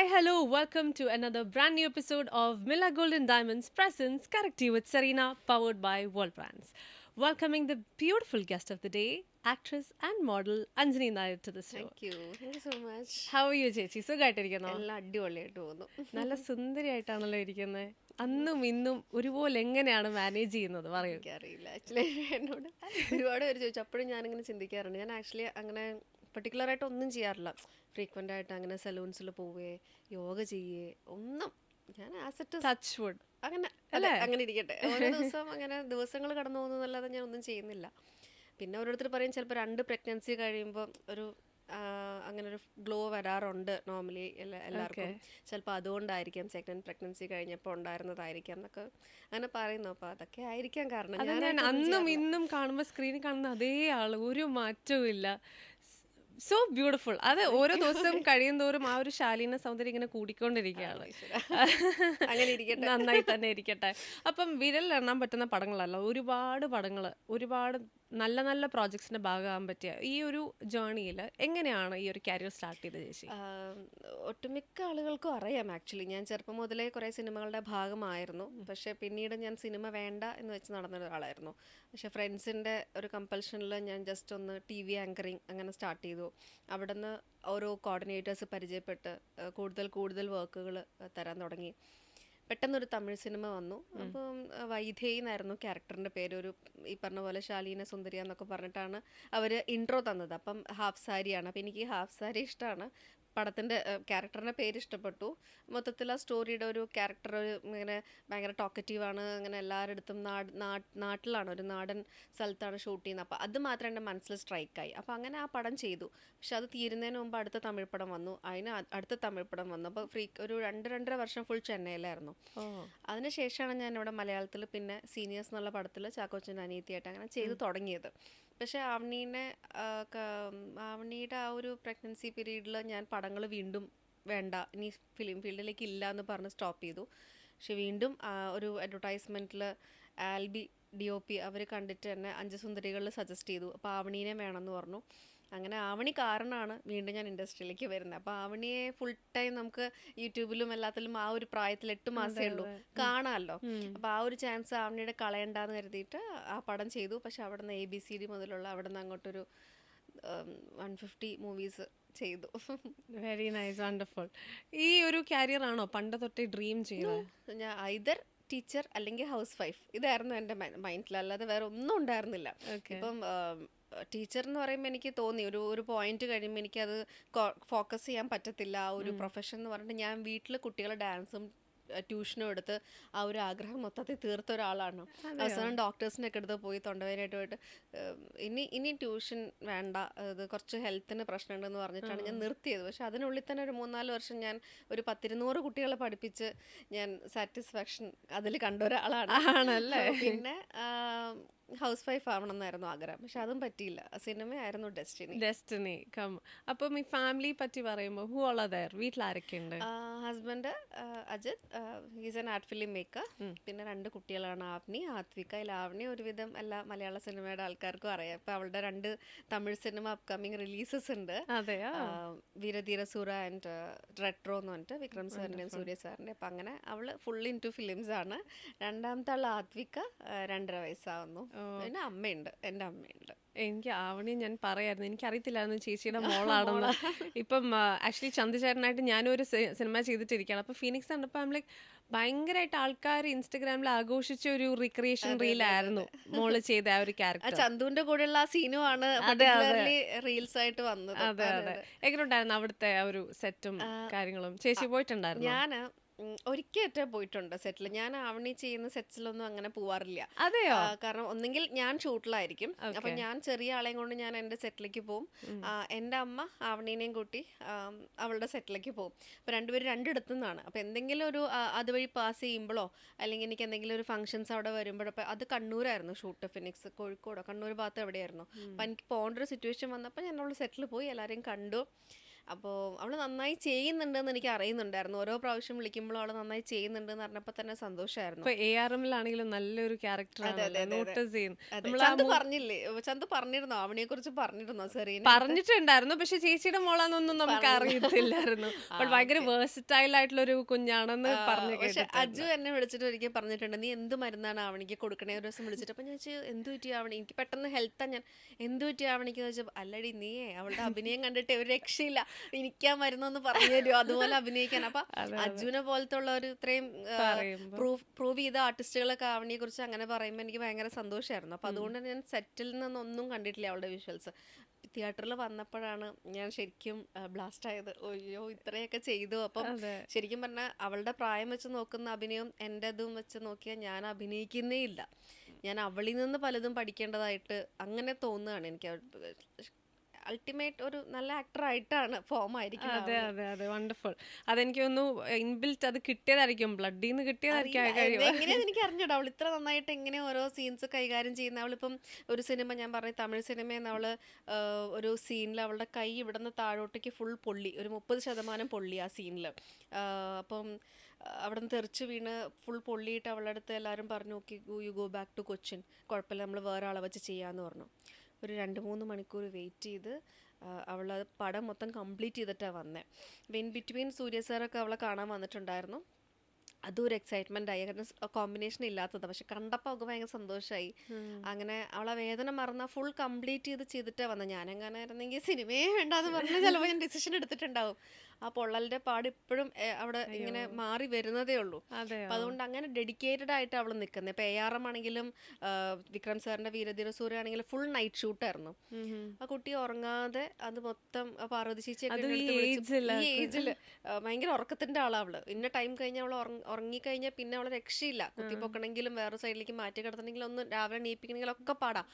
Hi, hello, welcome to another brand new episode of Miller Golden Diamonds Presents Corrective with Serena, powered by World Brands. Welcoming the beautiful guest of the day, actress and model Anjani Nair to the show. Thank you so much. How are you, ചേച്ചി? സുഖമായിട്ടിരിക്കുന്നോ? എല്ലാം അടിപൊളിയായിട്ട് പോകുന്നു. നല്ല സുന്ദരിയായിട്ടാണല്ലോ ഇരിക്കുന്നത്. അന്നും ഇന്നും ഒരുപോലെ എങ്ങനെയാണ് മാനേജ് ചെയ്യുന്നത് പറയൂ. എനിക്കറിയില്ല ആക്ച്വലി. എന്നോട് ഒരുപാട് പേര് ചോദിച്ചു. അപ്പോഴും ഞാനിങ്ങനെ ചിന്തിക്കാറുണ്ട്. ഞാൻ ആക്ച്വലി അങ്ങനെ പെർട്ടിക്കുലറായിട്ട് ഒന്നും ചെയ്യാറില്ല. ഫ്രീക്വൻ്റ് ആയിട്ട് അങ്ങനെ സലൂൺസിൽ പോവേ യോഗ ചെയ്യേ ഒന്നും. ഞാൻ ആസ് ഇറ്റ് ടച്ച് വുഡ് അങ്ങനെ അല്ലേ അങ്ങനെ ഇരിക്കട്ടെ. ഓരോ ദിവസം അങ്ങനെ ദിവസങ്ങൾ കടന്നു പോകുന്നതല്ലാതെ ഞാൻ ഒന്നും ചെയ്യുന്നില്ല. പിന്നെ ഓരോരുത്തർ പറയും ചിലപ്പോൾ 2 പ്രഗ്നൻസി കഴിയുമ്പോൾ ഒരു അങ്ങനെ ഒരു ഗ്ലോ വരാറുണ്ട് നോർമലി എല്ലാവർക്കും. ചിലപ്പോൾ അതുകൊണ്ടായിരിക്കാം സെക്കൻഡ് പ്രഗ്നൻസി കഴിഞ്ഞപ്പോൾ ഉണ്ടായിരുന്നതായിരിക്കാം എന്നൊക്കെ അങ്ങനെ പറയുന്നു. അപ്പോൾ അതൊക്കെ ആയിരിക്കാം കാരണം. ഞാൻ അന്നും ഇന്നും കാണുമ്പോൾ സ്ക്രീനിൽ കാണുന്ന അതേ ആള്, ഒരു മാറ്റവും ഇല്ല. So beautiful. അത് ഓരോ ദിവസം കഴിയും തോറും ആ ഒരു ശാലീന സൗന്ദര്യം ഇങ്ങനെ കൂടിക്കൊണ്ടിരിക്കുകയാണ്. അങ്ങനെ ഇരിക്കട്ടെ, നന്നായി തന്നെ ഇരിക്കട്ടെ. അപ്പം വിരലിൽ എണ്ണാൻ പറ്റുന്ന പടങ്ങളല്ല, ഒരുപാട് പടങ്ങൾ, ഒരുപാട് നല്ല നല്ല പ്രോജക്ട്സിന്റെ ഭാഗമാകാൻ പറ്റിയ ഈ ഒരു ജേർണിയിൽ എങ്ങനെയാണ് ഈ ഒരു കരിയർ സ്റ്റാർട്ട് ചെയ്തത് ചേച്ചി? ഒട്ടുമിക്ക ആളുകൾക്കും അറിയാം ആക്ച്വലി. ഞാൻ ചെറുപ്പം മുതലേ കുറേ സിനിമകളുടെ ഭാഗമായിരുന്നു. പക്ഷേ പിന്നീട് ഞാൻ സിനിമ വേണ്ട എന്ന് വെച്ച് നടന്ന ഒരാളായിരുന്നു. പക്ഷേ ഫ്രണ്ട്സിൻ്റെ ഒരു കമ്പൽഷനിൽ ഞാൻ ജസ്റ്റ് ഒന്ന് TV ആങ്കറിങ് അങ്ങനെ സ്റ്റാർട്ട് ചെയ്തു. അവിടെ നിന്ന് ഓരോ കോർഡിനേറ്റേഴ്സ് പരിചയപ്പെട്ട് കൂടുതൽ വർക്കുകൾ തരാൻ തുടങ്ങി. പെട്ടെന്നൊരു തമിഴ് സിനിമ വന്നു. അപ്പം വൈദേഹി എന്നായിരുന്നു ക്യാരക്ടറിൻ്റെ പേര്. ഒരു ഈ പറഞ്ഞ പോലെ ശാലീന സുന്ദരിയ എന്നൊക്കെ പറഞ്ഞിട്ടാണ് അവർ ഇൻട്രോ തന്നത്. അപ്പം ഹാഫ് സാരിയാണ്. അപ്പം എനിക്ക് ഹാഫ് സാരി ഇഷ്ടമാണ്. പടത്തിൻ്റെ ക്യാരക്ടറിൻ്റെ പേര് ഇഷ്ടപ്പെട്ടു. മൊത്തത്തിൽ ആ സ്റ്റോറിയുടെ ഒരു ക്യാരക്ടർ ഇങ്ങനെ ഭയങ്കര ടോക്കറ്റീവാണ്. അങ്ങനെ എല്ലാവരുടെ അടുത്തും നാട്ടിലാണ്, ഒരു നാടൻ സ്ഥലത്താണ് ഷൂട്ട് ചെയ്യുന്നത്. അപ്പോൾ അത് മാത്രം എൻ്റെ മനസ്സിൽ സ്ട്രൈക്കായി. അപ്പോൾ അങ്ങനെ ആ പടം ചെയ്തു. പക്ഷെ അത് തീരുന്നതിന് മുമ്പ് അടുത്ത തമിഴ് പടം വന്നു. അതിന് അടുത്ത തമിഴ് പടം വന്നു. അപ്പോൾ ഒരു 2-2.5 വർഷം ഫുൾ ചെന്നൈയിലായിരുന്നു. അതിനുശേഷമാണ് ഞാൻ ഇവിടെ മലയാളത്തിൽ പിന്നെ സീനിയേഴ്സ് എന്നുള്ള പടത്തിൽ ചാക്കോച്ചൻ്റെ അനിയത്തിയായിട്ട് അങ്ങനെ ചെയ്തു തുടങ്ങിയത്. പക്ഷേ ആവണിയുടെ ആ ഒരു പ്രഗ്നൻസി പീരീഡിൽ ഞാൻ പടങ്ങൾ വീണ്ടും വേണ്ട, ഇനി ഫിലിം ഫീൽഡിലേക്ക് ഇല്ല എന്ന് പറഞ്ഞ് സ്റ്റോപ്പ് ചെയ്തു. പക്ഷെ വീണ്ടും ഒരു അഡ്വർടൈസ്മെൻറ്റിൽ ആൽബി DOP അവർ കണ്ടിട്ട് തന്നെ 5 സുന്ദരികളിൽ സജസ്റ്റ് ചെയ്തു. അപ്പോൾ ആവണീനെ വേണമെന്ന് പറഞ്ഞു. അങ്ങനെ ആവണി കാരണമാണ് വീണ്ടും ഞാൻ ഇൻഡസ്ട്രിയിലേക്ക് വരുന്നത്. അപ്പോൾ ആവണിയെ ഫുൾ ടൈം നമുക്ക് യൂട്യൂബിലും എല്ലാത്തിലും ആ ഒരു പ്രായത്തിൽ 8 മാസമേ ഉള്ളൂ കാണാമല്ലോ. അപ്പോൾ ആ ഒരു ചാൻസ് ആവണിയുടെ കളയണ്ടെന്ന് കരുതിയിട്ട് ആ പടം ചെയ്തു. പക്ഷെ അവിടെ നിന്ന് ABCD മുതലുള്ള അവിടെ നിന്ന് അങ്ങോട്ടൊരു 150 മൂവീസ് ചെയ്തു. Very nice, wonderful. ഈ ഒരു കരിയർ ആണോ പണ്ട് തൊട്ടേ ഡ്രീം ചെയ്തത്? ഞാൻ ഐദർ ടീച്ചർ അല്ലെങ്കിൽ ഹൗസ് വൈഫ്, ഇതായിരുന്നു എൻ്റെ മൈൻഡിൽ. അല്ലാതെ വേറെ ഒന്നും ഉണ്ടായിരുന്നില്ല. ഇപ്പം ടീച്ചർ എന്ന് പറയുമ്പോൾ എനിക്ക് തോന്നി ഒരു പോയിന്റ് കഴിയുമ്പോൾ എനിക്കത് ഫോക്കസ് ചെയ്യാൻ പറ്റത്തില്ല. ആ ഒരു പ്രൊഫഷൻ എന്ന് പറഞ്ഞിട്ട് ഞാൻ വീട്ടിൽ കുട്ടികളെ ഡാൻസും ട്യൂഷനും എടുത്ത് ആ ഒരു ആഗ്രഹം മൊത്തത്തിൽ തീർത്ത ഒരാളാണ്. അവസാനം ഡോക്ടേഴ്സിനൊക്കെ അടുത്ത് പോയി തൊണ്ടവേദനയായിട്ട് പോയിട്ട് ഇനി ട്യൂഷൻ വേണ്ട, അത് കുറച്ച് ഹെൽത്തിന് പ്രശ്നമുണ്ടെന്ന് പറഞ്ഞിട്ടാണ് ഞാൻ നിർത്തിയത്. പക്ഷെ അതിനുള്ളിൽ തന്നെ ഒരു 3-4 വർഷം ഞാൻ ഒരു 10-200 കുട്ടികളെ പഠിപ്പിച്ച് ഞാൻ സാറ്റിസ്ഫാക്ഷൻ അതിൽ കണ്ട ഒരാളാണ്. ആണല്ലേ? പിന്നെ ഹൗസ് വൈഫ് ആവണം എന്നായിരുന്നു ആഗ്രഹം. പക്ഷെ അതും പറ്റിയില്ല. സിനിമയായിരുന്നു ഡെസ്റ്റിനി. അപ്പം ഈ ഫാമിലി പറ്റി പറയുമ്പോൾ ഹു ഓൾ ആർ ദേർ? വീട്ടിൽ ആരൊക്കെയുണ്ട്? Husband Ajith, he's an art film maker. പിന്നെ 2 കുട്ടികളാണ്, ആവ്നി, ആത്വിക. ആവ്നി ഒരുവിധം എല്ലാ മലയാള സിനിമയുടെ ആൾക്കാർക്കും അറിയാം. ഇപ്പം അവളുടെ 2 തമിഴ് സിനിമ അപ്കമിങ് റിലീസസ് ഉണ്ട്. വീരധീര സൂര ആൻഡ് റെട്രോ എന്ന് പറഞ്ഞിട്ട് വിക്രം സാറിൻ്റെയും സൂര്യ സാറിൻ്റെ. അപ്പം അങ്ങനെ അവൾ ഫുൾ ഇൻ ടു ഫിലിംസ് ആണ്. രണ്ടാമത്തെ ആൾ ആത്വിക 2.5 വയസ്സാവുന്നു. പിന്നെ അമ്മയുണ്ട്, എൻ്റെ അമ്മയുണ്ട്. എനിക്ക് ആവണി ഞാൻ പറയായിരുന്നു, എനിക്കറിയത്തില്ലായിരുന്നു ചേച്ചിയുടെ മോളാണെന്ന്. ഇപ്പം ആക്ച്വലി ചന്ദ്രചേട്ടനായിട്ട് ഞാനൊരു സിനിമ ചെയ്തിട്ടിരിക്കുകയാണ്. അപ്പോൾ ഫീനിക്സ് കണ്ടപ്പോൾ നമ്മൾ ഭയങ്കരമായിട്ട് ആൾക്കാർ ഇൻസ്റ്റഗ്രാമിൽ ആഘോഷിച്ച ഒരു റിക്രിയേഷൻ റീലായിരുന്നു മോള് ചെയ്ത ആ ഒരു ക്യാരക്ടർ. ചന്തുവിന്റെ കൂടെയുള്ള ആ സീനുമാണ് റീൽസ് ആയിട്ട് വന്നത്. അതെ അതെ. എങ്ങനെ ഉണ്ടായിരുന്നു അവിടുത്തെ ആ ഒരു സെറ്റും കാര്യങ്ങളും? ചേച്ചി പോയിട്ടുണ്ടായിരുന്നു? ഞാൻ ഒരിക്കലേ പോയിട്ടുണ്ട് സെറ്റിൽ. ഞാൻ ആവണി ചെയ്യുന്ന സെറ്റ്സിലൊന്നും അങ്ങനെ പോവാറില്ല. അതെയോ? കാരണം ഒന്നെങ്കിൽ ഞാൻ ഷൂട്ടിലായിരിക്കും. അപ്പം ഞാൻ ചെറിയ ആളെയും കൊണ്ട് ഞാൻ എൻ്റെ സെറ്റിലേക്ക് പോകും. എൻ്റെ അമ്മ ആവണീനെയും കൂട്ടി അവളുടെ സെറ്റിലേക്ക് പോകും. അപ്പോൾ രണ്ടുപേരും 2 ഇടത്തു നിന്നാണ്. അപ്പോൾ എന്തെങ്കിലും ഒരു അതുവഴി പാസ് ചെയ്യുമ്പോഴോ അല്ലെങ്കിൽ എനിക്ക് എന്തെങ്കിലും ഒരു ഫംഗ്ഷൻസ് അവിടെ വരുമ്പോഴോ, അപ്പോൾ അത് കണ്ണൂരായിരുന്നു ഷൂട്ട്. ഫിനിക്സ് കോഴിക്കോടോ കണ്ണൂർ ഭാഗത്ത് എവിടെയായിരുന്നു. അപ്പം എനിക്ക് പോകേണ്ട ഒരു സിറ്റുവേഷൻ വന്നപ്പോൾ ഞാൻ അവളുടെ സെറ്റിൽ പോയി എല്ലാവരെയും കണ്ടു. അപ്പോൾ അവൾ നന്നായി ചെയ്യുന്നുണ്ടെന്ന് എനിക്ക് അറിയുന്നുണ്ടായിരുന്നു. ഓരോ പ്രാവശ്യം വിളിക്കുമ്പോഴും അവൾ നന്നായി ചെയ്യുന്നുണ്ടെന്ന് പറഞ്ഞപ്പോൾ തന്നെ സന്തോഷമായിരുന്നു. ഇപ്പൊ ARMലാണെങ്കിലും നല്ലൊരു ക്യാരക്ടർ അതെ ആണല്ലോ, അതെ അതെ അതെ നോട്ടീസ് ചെയ്യുന്നു അതെ. നമ്മൾ. ചന്തു പറഞ്ഞില്ലേ, ചന്തു പറഞ്ഞിരുന്നോ അവനെ കുറിച്ച് പറഞ്ഞിരുന്നോ സെറീനെ അടുത്ത്? പറഞ്ഞിട്ടുണ്ടായിരുന്നു, പക്ഷെ ചേച്ചിയുടെ മോളാന്നൊന്നും നമുക്ക് പറഞ്ഞില്ല. അറിയത്തില്ലായിരുന്നു. ആ ബട്ട് ഭയങ്കര ഓക്കെ. വേഴ്സറ്റൈൽ ആയിട്ടുള്ള ഒരു കുഞ്ഞാണെന്ന് പറഞ്ഞു പക്ഷെ അജു കേട്ടിട്ടുണ്ട്. എന്നെ വിളിച്ചിട്ട് ഒരിക്കൽ പറഞ്ഞിട്ടുണ്ട്, നീ എന്ത് മരുന്നാണ് ആവണിക്ക് കൊടുക്കണേ. ഒരു ദിവസം വിളിച്ചിട്ട് അപ്പം ഞാൻ ചോദിച്ചു എന്ത് പറ്റി ആവണി, എനിക്ക് പെട്ടെന്ന് ഹെൽത്താ, ഞാൻ എന്ത് പറ്റി ആവണിക്ക് ചോദിച്ചപ്പോൾ അല്ലടി നീയേ അവളുടെ അഭിനയം കണ്ടിട്ട് ഒരു രക്ഷയില്ല, എനിക്ക് ആ മരുന്നൊന്ന് പറഞ്ഞു തരുമോ അതുപോലെ അഭിനയിക്കാൻ. അപ്പം അതെ അതെ, അജുവിനെ പോലത്തെ ഉള്ള ഒരു ഇത്രയും പറയുമ്പോ പ്രൂവ് ചെയ്ത ആർട്ടിസ്റ്റുകളൊക്കെ ആവണിയെ കുറിച്ച് അങ്ങനെ പറയുമ്പോൾ എനിക്ക് ഭയങ്കര സന്തോഷമായിരുന്നു. അപ്പം ഉം. അതുകൊണ്ട് തന്നെ ഞാൻ സെറ്റിൽ നിന്നൊന്നും കണ്ടിട്ടില്ല അവളുടെ വിഷ്വൽസ്. തിയേറ്ററിൽ വന്നപ്പോഴാണ് ഞാൻ ശരിക്കും ബ്ലാസ്റ്റ് ആയത്. അയ്യോ ഇത്രയൊക്കെ ചെയ്തു. അപ്പം അതെ ശരിക്കും പറഞ്ഞാൽ അവളുടെ പ്രായം വെച്ച് നോക്കുന്ന അഭിനയം എൻ്റെ ഇതും വെച്ച് നോക്കിയാൽ ഞാൻ അഭിനയിക്കുന്നേ ഇല്ല. ഞാൻ അവളിൽ നിന്ന് പലതും പഠിക്കേണ്ടതായിട്ട് അങ്ങനെ തോന്നുകയാണ് എനിക്ക്. അൾട്ടിമേറ്റ് ഒരു നല്ല ആക്ടറായിട്ടാണ് ഫോം ആയിരിക്കുന്നത് അതെ അവള്. അതെ അതെ, വണ്ടർഫുൾ. അതെനിക്ക് തോന്നുന്നു ഇൻബിൽറ്റ് അത് കിട്ടിയതായിരിക്കും, ബ്ലഡിൽ നിന്ന് കിട്ടിയതായിരിക്കും ആ അറിയില്ല കഴിവ്. എങ്ങനെയാന്ന് എനിക്ക് അറിഞ്ഞൂടാ. അവൾ ഇത്ര നന്നായിട്ട് എങ്ങനെ ഓരോ സീൻസ് കൈകാര്യം ചെയ്യുന്ന. അവളിപ്പം ഒരു സിനിമ ഞാൻ പറഞ്ഞ തമിഴ് സിനിമയിൽ നിന്ന് അവള് ഒരു സീനിൽ അവളുടെ കൈ ഇവിടുന്ന് താഴോട്ടേക്ക് ഫുൾ പൊള്ളി, ഒരു 30% പൊള്ളി ആ സീനിൽ. അപ്പം അവിടെ നിന്ന് തെറിച്ച് വീണ് ഫുൾ പൊള്ളിയിട്ട് അവളുടെ അടുത്ത് എല്ലാവരും പറഞ്ഞു okay you go back to Cochin, കുഴപ്പമില്ല നമ്മൾ വേറെ ആളെ വെച്ച് ചെയ്യാമെന്ന് പറഞ്ഞു. ഒരു 2-3 മണിക്കൂർ വെയിറ്റ് ചെയ്ത് അവൾ പടം മൊത്തം കംപ്ലീറ്റ് ചെയ്തിട്ടാണ് വന്നത്. ഇൻ ബിറ്റ്വീൻ സൂര്യ സാറൊക്കെ അവളെ കാണാൻ വന്നിട്ടുണ്ടായിരുന്നു. അതും ഒരു എക്സൈറ്റ്മെൻ്റ് ആയി, കാരണം കോമ്പിനേഷൻ ഇല്ലാത്തതാണ്. പക്ഷെ കണ്ടപ്പോൾ അവൾക്ക് ഭയങ്കര സന്തോഷമായി. ഉം. അങ്ങനെ അവളെ വേദന മറന്നാൽ ഫുൾ കംപ്ലീറ്റ് ചെയ്തിട്ടാണ് വന്നത്. ഞാനെങ്ങനെ ആയിരുന്നെങ്കിൽ സിനിമയെ വേണ്ടാന്ന് പറഞ്ഞ് ചിലപ്പോൾ ഞാൻ ഡിസിഷൻ എടുത്തിട്ടുണ്ടാവും. ആ പൊള്ളലിൻ്റെ പാട് ഇപ്പോഴും അവിടെ അയ്യോ, ഇങ്ങനെ മാറി വരുന്നതേ ഉള്ളൂ. അപ്പം അതെയോ. അതുകൊണ്ട് അങ്ങനെ ഡെഡിക്കേറ്റഡ് ആയിട്ട് അവൾ നിൽക്കുന്നത്. ഇപ്പോൾ ARM ആണെങ്കിലും വിക്രം സാറിൻ്റെ വീരധീര സൂര്യ ആണെങ്കിലും ഫുൾ നൈറ്റ് ഷൂട്ടായിരുന്നു. ഉം ഉം. ആ കുട്ടി ഉറങ്ങാതെ അത് മൊത്തം പാർവതി ചേച്ചിയൊക്കെ അതും ഈ എൻ്റെ അടുത്ത് വിളിച്ച് ഏജില് ഈ ഏജിൽ ഭയങ്കര ഉറക്കത്തിൻ്റെ ആളാണ് അവള്. ഇന്ന ടൈം കഴിഞ്ഞാൽ അവൾ ഉറങ്ങിക്കഴിഞ്ഞാൽ പിന്നെ അവളെ രക്ഷയില്ല. കുത്തിപ്പൊക്കണമെങ്കിലും വേറെ സൈഡിലേക്ക് മാറ്റി കിടത്തണമെങ്കിലും ഒന്നും രാവിലെ എണീപ്പിക്കണമെങ്കിലും ഒക്കെ പാടാം.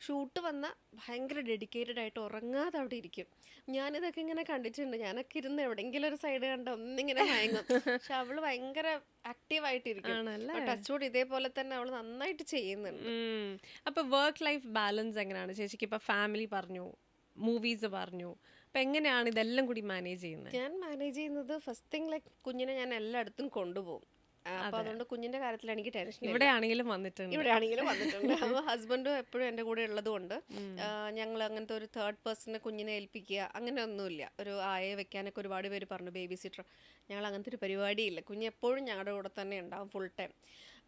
ഷൂട്ട് വന്ന ഭയങ്കര ഡെഡിക്കേറ്റഡ് ആയിട്ട് ഉറങ്ങാതെ അവിടെ ഇരിക്കും. ഞാനിതൊക്കെ ഇങ്ങനെ കണ്ടിട്ടുണ്ട്. ഞാനൊക്കെ ഇരുന്ന് എവിടെയെങ്കിലും ഒരു സൈഡ് കണ്ട ഒന്നിങ്ങനെ മയങ്ങും. പക്ഷെ അവള് ഭയങ്കര ആക്റ്റീവായിട്ടിരിക്കും. ആണല്ലേ. ടച്ച്വുഡ് ഇതേപോലെ തന്നെ അവള് നന്നായിട്ട് ചെയ്യുന്നുണ്ട്. ഉം. അപ്പൊ വർക്ക് ലൈഫ് ബാലൻസ് എങ്ങനെയാണ് ചേച്ചിക്ക്? ഇപ്പൊ ഫാമിലി പറഞ്ഞു, മൂവീസ് പറഞ്ഞു, അപ്പൊ എങ്ങനെയാണ് ഇതെല്ലാം കൂടി മാനേജ് ചെയ്യുന്നത്? ഞാൻ മാനേജ് ചെയ്യുന്നത് ഫസ്റ്റ് തിങ് ലൈക്ക് കുഞ്ഞിനെ ഞാൻ എല്ലായിടത്തും കൊണ്ടുപോകും. അപ്പൊ അതെ, അതുകൊണ്ട് കുഞ്ഞിന്റെ കാര്യത്തിൽ എനിക്ക് ടെൻഷൻ ഇല്ല. ഇവിടെ ആണെങ്കിലും വന്നിട്ടുണ്ട്. ഇവിടെ ആണെങ്കിലും വന്നിട്ടുണ്ട്. അപ്പോൾ ഹസ്ബൻഡും എപ്പോഴും എൻ്റെ കൂടെ ഉള്ളത് കൊണ്ട് ഉം. ഞങ്ങൾ അങ്ങനത്തെ ഒരു തേർഡ് പേഴ്സണെ കുഞ്ഞിനെ ഏൽപ്പിക്കുക അങ്ങനെ ഒന്നുമില്ല. ഒരു ആയെ വെക്കാനൊക്കെ ഒരുപാട് പേര് പറഞ്ഞു, ബേബി സിറ്റർ. ഞങ്ങൾ അങ്ങനത്തെ ഒരു പരിപാടിയില്ല. കുഞ്ഞ് എപ്പോഴും ഞങ്ങളുടെ കൂടെ തന്നെ ഉണ്ടാവും ഫുൾ ടൈം.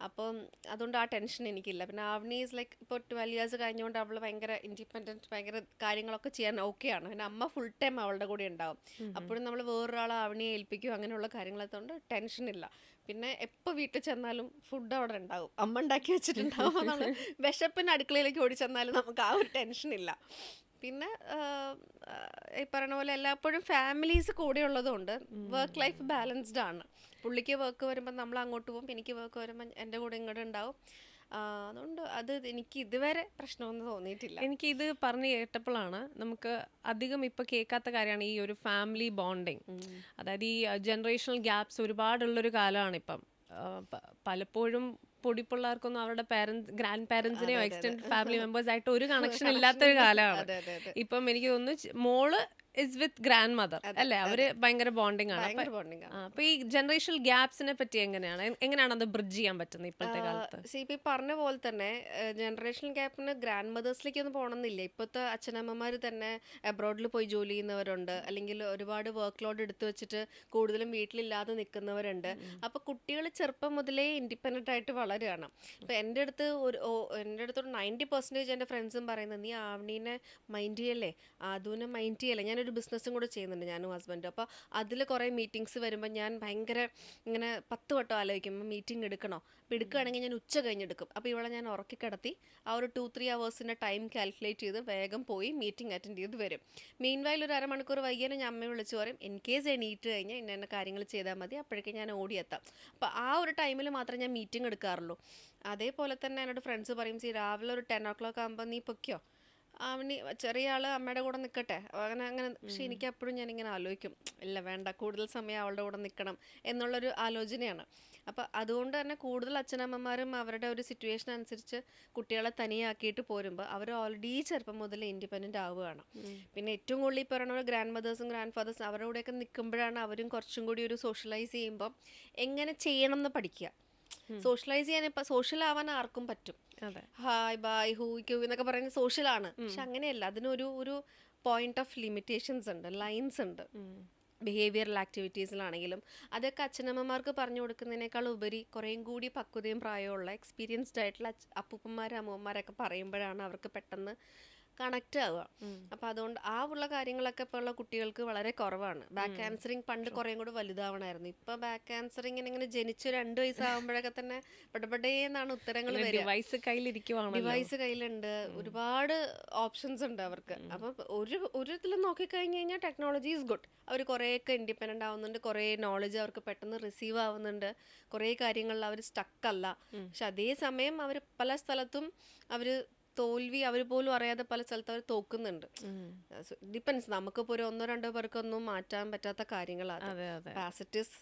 അപ്പം അതുകൊണ്ട് ആ ടെൻഷൻ എനിക്കില്ല. പിന്നെ ആവണി ഈസ് ലൈക്ക് ഇപ്പോൾ 12 years കഴിഞ്ഞുകൊണ്ട് അവൾ ഭയങ്കര ഇൻഡിപെൻഡൻറ്റ്, ഭയങ്കര കാര്യങ്ങളൊക്കെ ചെയ്യാൻ ഓക്കെയാണ്. പിന്നെ അമ്മ ഫുൾ ടൈം അവളുടെ കൂടെ ഉണ്ടാവും. അപ്പോഴും നമ്മൾ വേറൊരാളെ ആവണിയെ ഏൽപ്പിക്കും അങ്ങനെയുള്ള കാര്യങ്ങളെത്തുകൊണ്ട് ടെൻഷനില്ല. പിന്നെ എപ്പോൾ വീട്ടിൽ ചെന്നാലും ഫുഡ് അവിടെ ഉണ്ടാവും, അമ്മ ഉണ്ടാക്കി വെച്ചിട്ടുണ്ടാവും. അപ്പോൾ നമ്മൾ വിശപ്പിന് അടുക്കളയിലേക്ക് ഓടി ചെന്നാലും നമുക്ക് ആ ഒരു ടെൻഷനില്ല. പിന്നെ ഈ പറയുന്ന പോലെ എല്ലായ്പ്പോഴും ഫാമിലീസ് കൂടെ ഉള്ളതുകൊണ്ട് വർക്ക് ലൈഫ് ബാലൻസ്ഡ് ആണ്. പുള്ളിക്ക് വർക്ക് വരുമ്പോൾ നമ്മൾ അങ്ങോട്ട് പോകും, എനിക്ക് വർക്ക് വരുമ്പോൾ എൻ്റെ കൂടെ ഇങ്ങോട്ട് ഉണ്ടാവും. അതുകൊണ്ട് അത് എനിക്ക് ഇതുവരെ പ്രശ്നമൊന്നും തോന്നിയിട്ടില്ല. എനിക്ക് ഇത് പറഞ്ഞു കേട്ടപ്പോഴാണ് നമുക്ക് അധികം ഇപ്പൊ കേൾക്കാത്ത കാര്യമാണ് ഈ ഒരു ഫാമിലി ബോണ്ടിങ്. അതായത് ഈ ജനറേഷണൽ ഗ്യാപ്സ് ഒരുപാടുള്ളൊരു കാലമാണ് ഇപ്പം. പലപ്പോഴും പൊടിപ്പിള്ളേർക്കൊന്നും അവരുടെ പാരന്റ്സ്, ഗ്രാൻഡ് പാരന്റ്സിനെയോ അതെ അതെ അതെ എക്സ്റ്റെൻഡ് ഫാമിലി മെമ്പേഴ്സ് ആയിട്ട് ഒരു കണക്ഷൻ കണക്ഷൻ ഇല്ലാത്തൊരു ഇല്ല. കാലമാണ്. അതെ അതെ അതെ ഇപ്പം എനിക്ക് തോന്നുന്നു മോള് ഇസ് വിത്ത് ഗ്രാൻഡ് മദർ അതെ അല്ലേ, അവര് അതെ ഭയങ്കര ബോണ്ടിങ് ആണ്. അപ്പൊ ഭയങ്കര ബോണ്ടിങ് ആണ്. അപ്പൊ ഈ ജനറേഷണൽ ഗ്യാപ്സിനെ പറ്റി എങ്ങനെയാണ് അത് ബ്രിഡ്ജ് ചെയ്യാൻ പറ്റുന്നത് ഇപ്പോഴത്തെ കാലത്ത്? CP പറഞ്ഞ പോലെ തന്നെ ജനറേഷണൽ ഗ്യാപ്പിന് ഗ്രാൻഡ് മദേഴ്സിലേക്കൊന്നും പോകണമെന്നില്ല. ഇപ്പോഴത്തെ അച്ഛനമ്മമാർ തന്നെ അബ്രോഡിൽ പോയി ജോലി ചെയ്യുന്നവരുണ്ട്, അല്ലെങ്കിൽ ഒരുപാട് വർക്ക് ലോഡ് എടുത്തു വെച്ചിട്ട് കൂടുതലും വീട്ടിലില്ലാതെ നിൽക്കുന്നവരുണ്ട്. അപ്പോൾ കുട്ടികൾ ചെറുപ്പം മുതലേ ഇൻഡിപെൻഡൻ്റ് ആയിട്ട് വളരുകയാണ്. ഇപ്പോൾ എൻ്റെ അടുത്തൊരു 90% എൻ്റെ ഫ്രണ്ട്സും പറയുന്നത്, നീ ആവണീനെ മൈൻഡ് ചെയ്യല്ലേ, ആദൂനെ മൈൻഡ് ചെയ്യല്ലേ. ഞാനൊരു ബിസിനസ്സും കൂടെ ചെയ്യുന്നുണ്ട് ഞാനും ഹസ്ബൻഡും. അപ്പോൾ അതിൽ കുറേ മീറ്റിങ്സ് വരുമ്പോൾ ഞാൻ ഭയങ്കര ഇങ്ങനെ 10 വട്ടം ആലോചിക്കും മീറ്റിംഗ് എടുക്കണോ. അപ്പോൾ എടുക്കുകയാണെങ്കിൽ ഞാൻ ഉച്ച കഴിഞ്ഞെടുക്കും. അപ്പോൾ ഇവളെ ഞാൻ ഉറക്കി കിടത്തി ആ ഒരു 2-3 hours ടൈം കാൽക്കുലേറ്റ് ചെയ്ത് വേഗം പോയി മീറ്റിംഗ് അറ്റൻഡ് ചെയ്ത് വരും. മീൻ വൈൽ ഒരു അരമണിക്കൂർ വൈകിയാലും ഞാൻ അമ്മയെ വിളിച്ച് പറയും, ഇൻ കേസ് എണീറ്റ് കഴിഞ്ഞാൽ ഇന്ന കാര്യങ്ങൾ ചെയ്താൽ മതി, അപ്പോഴേക്കും ഞാൻ ഓടിയെത്താം. അപ്പോൾ ആ ഒരു ടൈമിൽ മാത്രമേ ഞാൻ മീറ്റിംഗ് എടുക്കാറുള്ളൂ. അതേപോലെ തന്നെ എന്നോട് ഫ്രണ്ട്സ് പറയും, രാവിലെ ഒരു 10 o'clock ആകുമ്പോൾ നീ പൊയ്ക്കോ, അവന് ചെറിയ ആൾ അമ്മയുടെ കൂടെ നിൽക്കട്ടെ അങ്ങനെ. പക്ഷെ എനിക്ക് അപ്പോഴും ഞാനിങ്ങനെ ആലോചിക്കും, ഇല്ല വേണ്ട, കൂടുതൽ സമയം അവളുടെ കൂടെ നിൽക്കണം എന്നുള്ളൊരു ആലോചനയാണ്. അപ്പോൾ അതുകൊണ്ട് തന്നെ കൂടുതൽ അച്ഛനമ്മമാരും അവരുടെ ഒരു സിറ്റുവേഷൻ അനുസരിച്ച് കുട്ടികളെ തനിയാക്കിയിട്ട് പോരുമ്പോൾ അവർ ഓൾറെഡി ചെറുപ്പം മുതൽ ഇൻഡിപെൻഡൻ്റ് ആവുകയാണ്. പിന്നെ ഏറ്റവും കൂടുതൽ ഈ പറയുന്ന ഗ്രാൻഡ് മദേഴ്സും ഗ്രാൻഡ് ഫാദേഴ്സും അവരുടെ കൂടെയൊക്കെ നിൽക്കുമ്പോഴാണ് അവരും കുറച്ചും കൂടി ഒരു സോഷ്യലൈസ് ചെയ്യുമ്പോൾ എങ്ങനെ ചെയ്യണം എന്ന് പഠിക്കുക. സോഷ്യലൈസ് ചെയ്യാൻ ഇപ്പം സോഷ്യൽ ആവാൻ ആർക്കും പറ്റും. ഹായ് ബായ് ഹൂയ്ക്കൂ എന്നൊക്കെ പറയുന്നത് സോഷ്യലാണ്. പക്ഷെ അങ്ങനെയല്ല, അതിനൊരു പോയിന്റ് ഓഫ് ലിമിറ്റേഷൻസ് ഉണ്ട്, ലൈൻസ് ഉണ്ട്. ബിഹേവിയറൽ ആക്ടിവിറ്റീസിലാണെങ്കിലും അതൊക്കെ അച്ഛനമ്മമാർക്ക് പറഞ്ഞു കൊടുക്കുന്നതിനേക്കാൾ ഉപരി കുറേയും കൂടി പക്വതയും പ്രായമുള്ള എക്സ്പീരിയൻസ്ഡ് ആയിട്ടുള്ള അപ്പൂപ്പന്മാരും അമ്മൂമ്മമാരൊക്കെ പറയുമ്പോഴാണ് അവർക്ക് പെട്ടെന്ന് കണക്റ്റ് ആവുക. അപ്പം അതുകൊണ്ട് ആ ഉള്ള കാര്യങ്ങളൊക്കെ ഇപ്പോൾ ഉള്ള കുട്ടികൾക്ക് വളരെ കുറവാണ്. ബാക്ക് ആൻസറിങ് പണ്ട് കുറേയും കൂടി വലുതാവണമായിരുന്നു. ഇപ്പം ബാക്ക് ആൻസറിങ്ങിന് ഇങ്ങനെ ജനിച്ച് 2 വയസ്സാകുമ്പോഴൊക്കെ തന്നെ പെടപെടേന്നാണ് ഉത്തരങ്ങൾ വരിക. ഡിവൈസ് കയ്യിലുണ്ട്, ഒരുപാട് ഓപ്ഷൻസ് ഉണ്ട് അവർക്ക്. അപ്പം ഒരു ഇതിൽ നോക്കിക്കഴിഞ്ഞ് കഴിഞ്ഞാൽ ടെക്നോളജി ഈസ് ഗുഡ്. അവർ കുറേയൊക്കെ ഇൻഡിപെൻഡൻ്റ് ആവുന്നുണ്ട്, കുറേ നോളജ് അവർക്ക് പെട്ടെന്ന് റിസീവ് ആവുന്നുണ്ട്, കുറേ കാര്യങ്ങളിൽ അവർ സ്റ്റക്കല്ല. പക്ഷെ അതേസമയം അവർ പല സ്ഥലത്തും അവർ തോൽവി അവർ പോലും അറിയാതെ പല സ്ഥലത്ത് അവർ തോക്കുന്നുണ്ട്. ഡിപ്പെൻസ്, നമുക്കിപ്പോൾ ഒരു 1-2 പേർക്കൊന്നും മാറ്റാൻ പറ്റാത്ത കാര്യങ്ങളാണ്. പാസിറ്റിസ്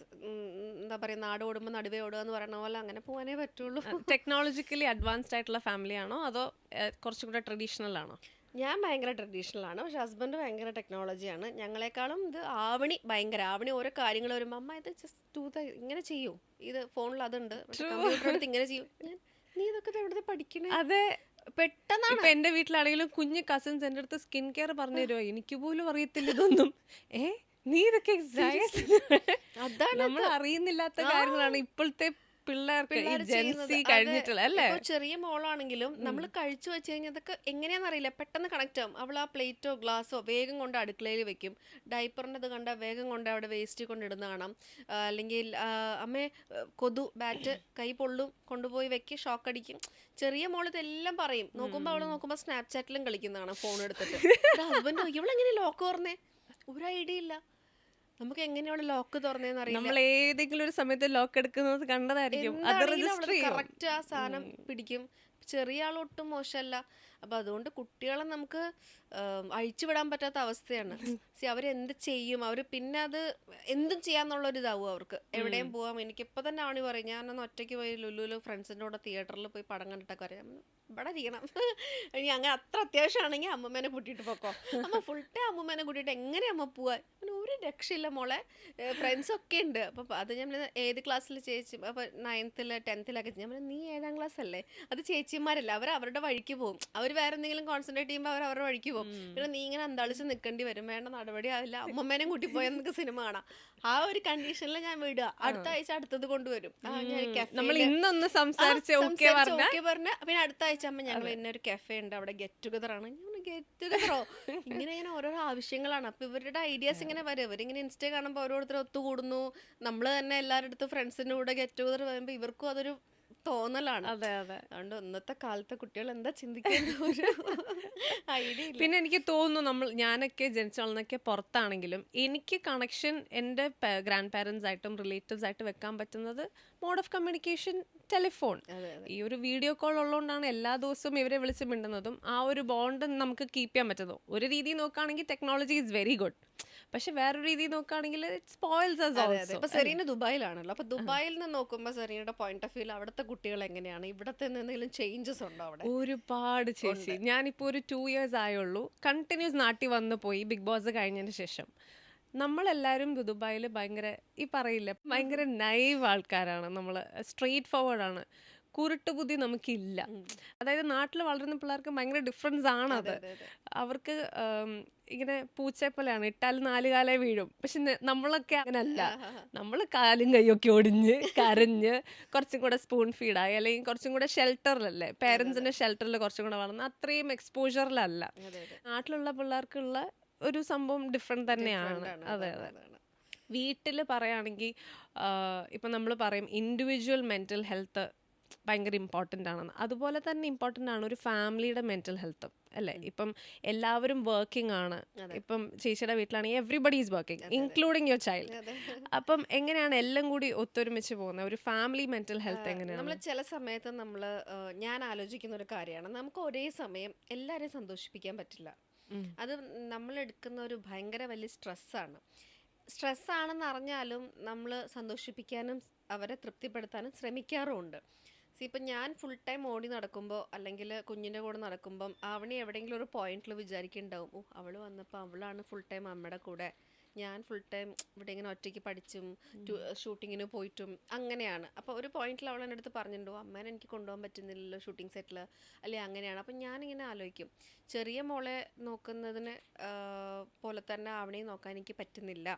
എന്താ പറയുക, നാട് ഓടുമ്പോൾ നടുവേ ഓടുക എന്ന് പറയുന്ന പോലെ അങ്ങനെ പോകാനേ പറ്റുള്ളൂ. ടെക്നോളജിക്കലി അഡ്വാൻസ്ഡ് ആയിട്ടുള്ള ഫാമിലി ആണോ അതോ കുറച്ചും കൂടെ ട്രഡീഷണൽ ആണോ? ഞാൻ ഭയങ്കര ട്രഡീഷണൽ ആണ്, പക്ഷെ ഹസ്ബൻഡ് ഭയങ്കര ടെക്നോളജിയാണ്. ഞങ്ങളെക്കാളും ഇത് ആവണി ഓരോ കാര്യങ്ങൾ വരുമ്പോൾ അമ്മ ഇത് ജസ്റ്റ് ഇങ്ങനെ ചെയ്യൂ, ഇത് ഫോണിൽ അതുണ്ട്, കമ്പ്യൂട്ടർ എടുത്ത് ഇങ്ങനെ ചെയ്യൂ. നീ ഇതൊക്കെ എവിടുത്തെ പഠിക്കണേ? അതെ, പെട്ടെന്നാണ്. എന്റെ വീട്ടിലാണെങ്കിലും കുഞ്ഞ് കസിൻസ് എന്റെ അടുത്ത് സ്കിൻ കെയർ പറഞ്ഞു തരുമോ, എനിക്ക് പോലും അറിയത്തില്ല ഇതൊന്നും. നീ ഇതൊക്കെ നമ്മൾ അറിയുന്നില്ലാത്ത കാര്യങ്ങളാണ് ഇപ്പോഴത്തെ പിള്ളേർക്ക് കഴിഞ്ഞിട്ടുള്ള അല്ലേ. ചെറിയ മോളാണെങ്കിലും നമ്മൾ കഴിച്ചു വെച്ച് കഴിഞ്ഞാൽ അതൊക്കെ എങ്ങനെയാണെന്നറിയില്ല, പെട്ടെന്ന് കണക്ട് ആവും. അവൾ ആ പ്ലേറ്റോ ഗ്ലാസ്സോ വേഗം കൊണ്ട് അടുക്കളയിൽ വെക്കും. ഡൈപ്പറിൻ്റെ ഇത് കണ്ട വേഗം കൊണ്ട് അവിടെ വേസ്റ്റ് കൊണ്ടിടുന്ന കാണാം. അല്ലെങ്കിൽ അമ്മേ കൊതു ബാറ്റ് കൈ പൊള്ളും, കൊണ്ടുപോയി വെക്കും, ഷോക്ക് അടിക്കും. ചെറിയ മോള് ഇതെല്ലാം പറയും. നോക്കുമ്പോൾ സ്നാപ്ചാറ്റിലും കളിക്കുന്നതാണ് ഫോൺ എടുത്തിട്ട്. ഹസ്ബൻഡ് ഇവളെങ്ങനെ ലോക്ക് തുറന്നേ, ഒരു ഐഡിയ ഇല്ല. നമുക്ക് എങ്ങനെയാണ് ലോക്ക് തുറന്നേന്ന് അറിയില്ല. നമ്മൾ ഏതെങ്കിലും ഒരു സമയത്ത് ലോക്ക് എടുക്കുന്നത് കണ്ടതായിരിക്കും, കറക്റ്റ് ആ സാധനം പിടിക്കും. ചെറിയ ആളൊട്ടും മോശമല്ല. അപ്പം അതുകൊണ്ട് കുട്ടികളെ നമുക്ക് അഴിച്ചുവിടാൻ പറ്റാത്ത അവസ്ഥയാണ്. അവരെന്ത് ചെയ്യും, അവർ പിന്നെ അത് എന്തും ചെയ്യാന്നുള്ളൊരിതാവും അവർക്ക്. എവിടെയും പോവാം. എനിക്കിപ്പോൾ തന്നെ ആണി പറയും, ഞാനൊന്ന് ഒറ്റയ്ക്ക് പോയി ലുലുവിൽ ഫ്രണ്ട്സിൻ്റെ കൂടെ തിയേറ്ററിൽ പോയി പടം കണ്ടിട്ടൊക്കെ അറിയാം, ഇവിടെ ഇരിക്കണം. ഇനി അങ്ങനെ അത്ര അത്യാവശ്യമാണെങ്കിൽ അമ്മമ്മേനെ കൂട്ടിയിട്ട് പോക്കോ. അമ്മ ഫുൾ ടൈം അമ്മമ്മേനെ കൂട്ടിയിട്ട് എങ്ങനെ അമ്മ പോവാൻ? ഒരു രക്ഷയില്ല മോളെ, ഫ്രണ്ട്സൊക്കെ ഉണ്ട്. അപ്പം അത് ഞാൻ ഏത് ക്ലാസ്സിൽ ചേച്ചി, അപ്പോൾ 9th 10th ഞാൻ നീ 7ാം ക്ലാസ് അല്ലേ, അത് ചേച്ചിമാരല്ല, അവർ അവരുടെ വഴിക്ക് പോകും. അവർ വേറെ എന്തെങ്കിലും കോൺസെൻട്രേറ്റ് ചെയ്യുമ്പോൾ അവർ അവരുടെ വഴിക്ക് പോകും. പിന്നെ നീ ഇങ്ങനെ അന്താളിച്ച് നിൽക്കേണ്ടി വരും, വേണ്ട നടപടി ആവില്ല, അമ്മമ്മേനെയും കൂട്ടി പോയാൽ നമുക്ക് സിനിമ കാണാം. ആ ഒരു കണ്ടീഷനിൽ ഞാൻ വിടുക. അടുത്ത ആഴ്ച അടുത്തത് കൊണ്ടുവരും. ഇന്നൊന്ന് സംസാരിച്ച് പറഞ്ഞ പിന്നെ അടുത്ത ആഴ്ച അമ്മ ഞങ്ങൾ ഇന്നൊരു കഫേ ഉണ്ട്, അവിടെ ഗെറ്റ് ടുഗദർ ആണ്. ഗെറ്റ് ടുഗദറോ? ഇങ്ങനെ ഓരോരോ ആവശ്യങ്ങളാണ്. അപ്പൊ ഇവരുടെ ഐഡിയാസ് ഇങ്ങനെ വരും. ഇവരിങ്ങനെ ഇൻസ്റ്റ കാണുമ്പോൾ ഓരോരുത്തർ ഒത്തുകൂടുന്നു. നമ്മൾ തന്നെ എല്ലാവരുടെ അടുത്ത് ഫ്രണ്ട്സിന്റെ കൂടെ ഗെറ്റ് ടുഗദർ വരുമ്പോൾ ഇവർക്കും അതൊരു തോന്നലാണ്. അതുകൊണ്ട് ഇന്നത്തെ കാലത്തെ കുട്ടികൾ എന്താ ചിന്തിക്കുന്ന ഒരു ഐഡിയ. പിന്നെ എനിക്ക് തോന്നുന്നു ഞാനൊക്കെ ജനിച്ചു വളർന്നൊക്കെ പുറത്താണെങ്കിലും എനിക്ക് കണക്ഷൻ എൻ്റെ ഗ്രാൻഡ് പാരൻസ് ആയിട്ടും റിലേറ്റീവ്സ് ആയിട്ട് വെക്കാൻ പറ്റുന്നത് മോഡ് ഓഫ് കമ്മ്യൂണിക്കേഷൻ ടെലിഫോൺ. ഈ ഒരു വീഡിയോ കോൾ ഉള്ളതുകൊണ്ടാണ് എല്ലാ ദിവസവും ഇവരെ വിളിച്ച് മിണ്ടുന്നതും ആ ഒരു ബോണ്ട് നമുക്ക് കീപ്പ് ചെയ്യാൻ പറ്റുന്നതും. ഒരു രീതി നോക്കുകയാണെങ്കിൽ ടെക്നോളജി ഈസ് വെരി ഗുഡ്, പക്ഷെ വേറൊരു രീതി നോക്കുകയാണെങ്കിൽ ഇറ്റ് സ്പോയിൽസ് us also. ഇപ്പൊ സെറീന ദുബായിലാണല്ലോ. അപ്പൊ ദുബായിൽ നിന്ന് നോക്കുമ്പോൾ സെറീനയുടെ പോയിന്റ് ഓഫ് വ്യൂയിൽ അവിടുത്തെ കുട്ടികൾ എങ്ങനെയാണ്, ഇവിടത്തെ എന്തെങ്കിലും ചേഞ്ചസ് ഉണ്ടോ അവിടെ? ഒരുപാട് ചേച്ചി, ഞാനിപ്പോൾ ഒരു 2 years ആയുള്ളൂ കണ്ടിന്യൂസ് നാട്ടിൽ വന്നു പോയി ബിഗ് ബോസ് കഴിഞ്ഞതിന് ശേഷം. നമ്മളെല്ലാവരും ദുബായിൽ ഭയങ്കര ഈ പറയില്ല ഭയങ്കര നൈവ് ആൾക്കാരാണ്. നമ്മൾ സ്ട്രെയിറ്റ് ഫോർവേഡ് ആണ്, കുരുട്ട് ബുദ്ധി നമുക്കില്ല. അതായത് നാട്ടിൽ വളരുന്ന പിള്ളേർക്ക് ഭയങ്കര ഡിഫറൻസ് ആണത്. അവർക്ക് ഇങ്ങനെ പൂച്ചയെ പോലെയാണ്, ഇട്ടാൽ 4 കാലേ വീഴും. പക്ഷെ നമ്മളൊക്കെ അങ്ങനല്ല. നമ്മൾ കാലും കൈയൊക്കെ ഒടിഞ്ഞ് കരഞ്ഞ് കുറച്ചും കൂടെ സ്പൂൺ ഫീഡായി അല്ലെങ്കിൽ കുറച്ചും കൂടെ ഷെൽട്ടറിലല്ലേ, പേരൻസിന്റെ ഷെൽട്ടറിൽ കുറച്ചും കൂടെ വളർന്ന് അത്രയും എക്സ്പോഷറിലല്ല. നാട്ടിലുള്ള പിള്ളേർക്കുള്ള ഒരു സംഭവം ഡിഫറെന്റ് തന്നെയാണ്. അതെ. വീട്ടിൽ പറയുകയാണെങ്കിൽ ഇപ്പം നമ്മൾ പറയും ഇൻഡിവിജ്വൽ മെന്റൽ ഹെൽത്ത് ഭയങ്കര ഇമ്പോർട്ടൻ്റ് ആണെന്ന്. അതുപോലെ തന്നെ ഇമ്പോർട്ടൻ്റ് ആണ് ഒരു ഫാമിലിയുടെ മെന്റൽ ഹെൽത്തും അല്ലേ. ഇപ്പം എല്ലാവരും വർക്കിംഗ് ആണ്. ഇപ്പം ചേച്ചിയുടെ വീട്ടിലാണെങ്കിൽ everybody is working including your child. അപ്പം എങ്ങനെയാണ് എല്ലാം കൂടി ഒത്തൊരുമിച്ച് പോകുന്നത്? ഒരു ഫാമിലി മെന്റൽ ഹെൽത്ത് എങ്ങനെയാണ്? നമ്മൾ ചില സമയത്ത് ഞാൻ ആലോചിക്കുന്ന ഒരു കാര്യമാണ്, നമുക്ക് ഒരേ സമയം എല്ലാവരെയും സന്തോഷിപ്പിക്കാൻ പറ്റില്ല. അത് നമ്മൾ എടുക്കുന്ന ഒരു ഭയങ്കര വലിയ സ്ട്രെസ്സാണ്. സ്ട്രെസ്സാണെന്ന് അറിഞ്ഞാലും നമ്മൾ സന്തോഷിപ്പിക്കാനും അവരെ തൃപ്തിപ്പെടുത്താനും ശ്രമിക്കാറുമുണ്ട്. ഇപ്പം ഞാൻ ഫുൾ ടൈം ഓടി നടക്കുമ്പോൾ അല്ലെങ്കിൽ കുഞ്ഞിൻ്റെ കൂടെ നടക്കുമ്പം അവനെ എവിടെയെങ്കിലും ഒരു പോയിന്റിൽ വിചാരിക്കുന്നുണ്ടാവും, ഓ അവൾ വന്നപ്പോൾ അവളാണ് ഫുൾ ടൈം അമ്മയുടെ കൂടെ, ഞാൻ ഫുൾ ടൈം ഇവിടെ ഇങ്ങനെ ഒറ്റയ്ക്ക് പഠിച്ചും ഷൂട്ടിങ്ങിന് പോയിട്ടും അങ്ങനെയാണ്. അപ്പോൾ ഒരു പോയിന്റിൽ അവൾ എൻ്റെ അടുത്ത് പറഞ്ഞിട്ടുണ്ടോ, അമ്മേനെ എനിക്ക് കൊണ്ടുപോകാൻ പറ്റുന്നില്ലല്ലോ ഷൂട്ടിംഗ് സെറ്റിൽ, അല്ലെ അങ്ങനെയാണ്. അപ്പം ഞാനിങ്ങനെ ആലോചിക്കും, ചെറിയ മോളെ നോക്കുന്നതിന് പോലെ തന്നെ അവനെയും നോക്കാൻ എനിക്ക് പറ്റുന്നില്ല.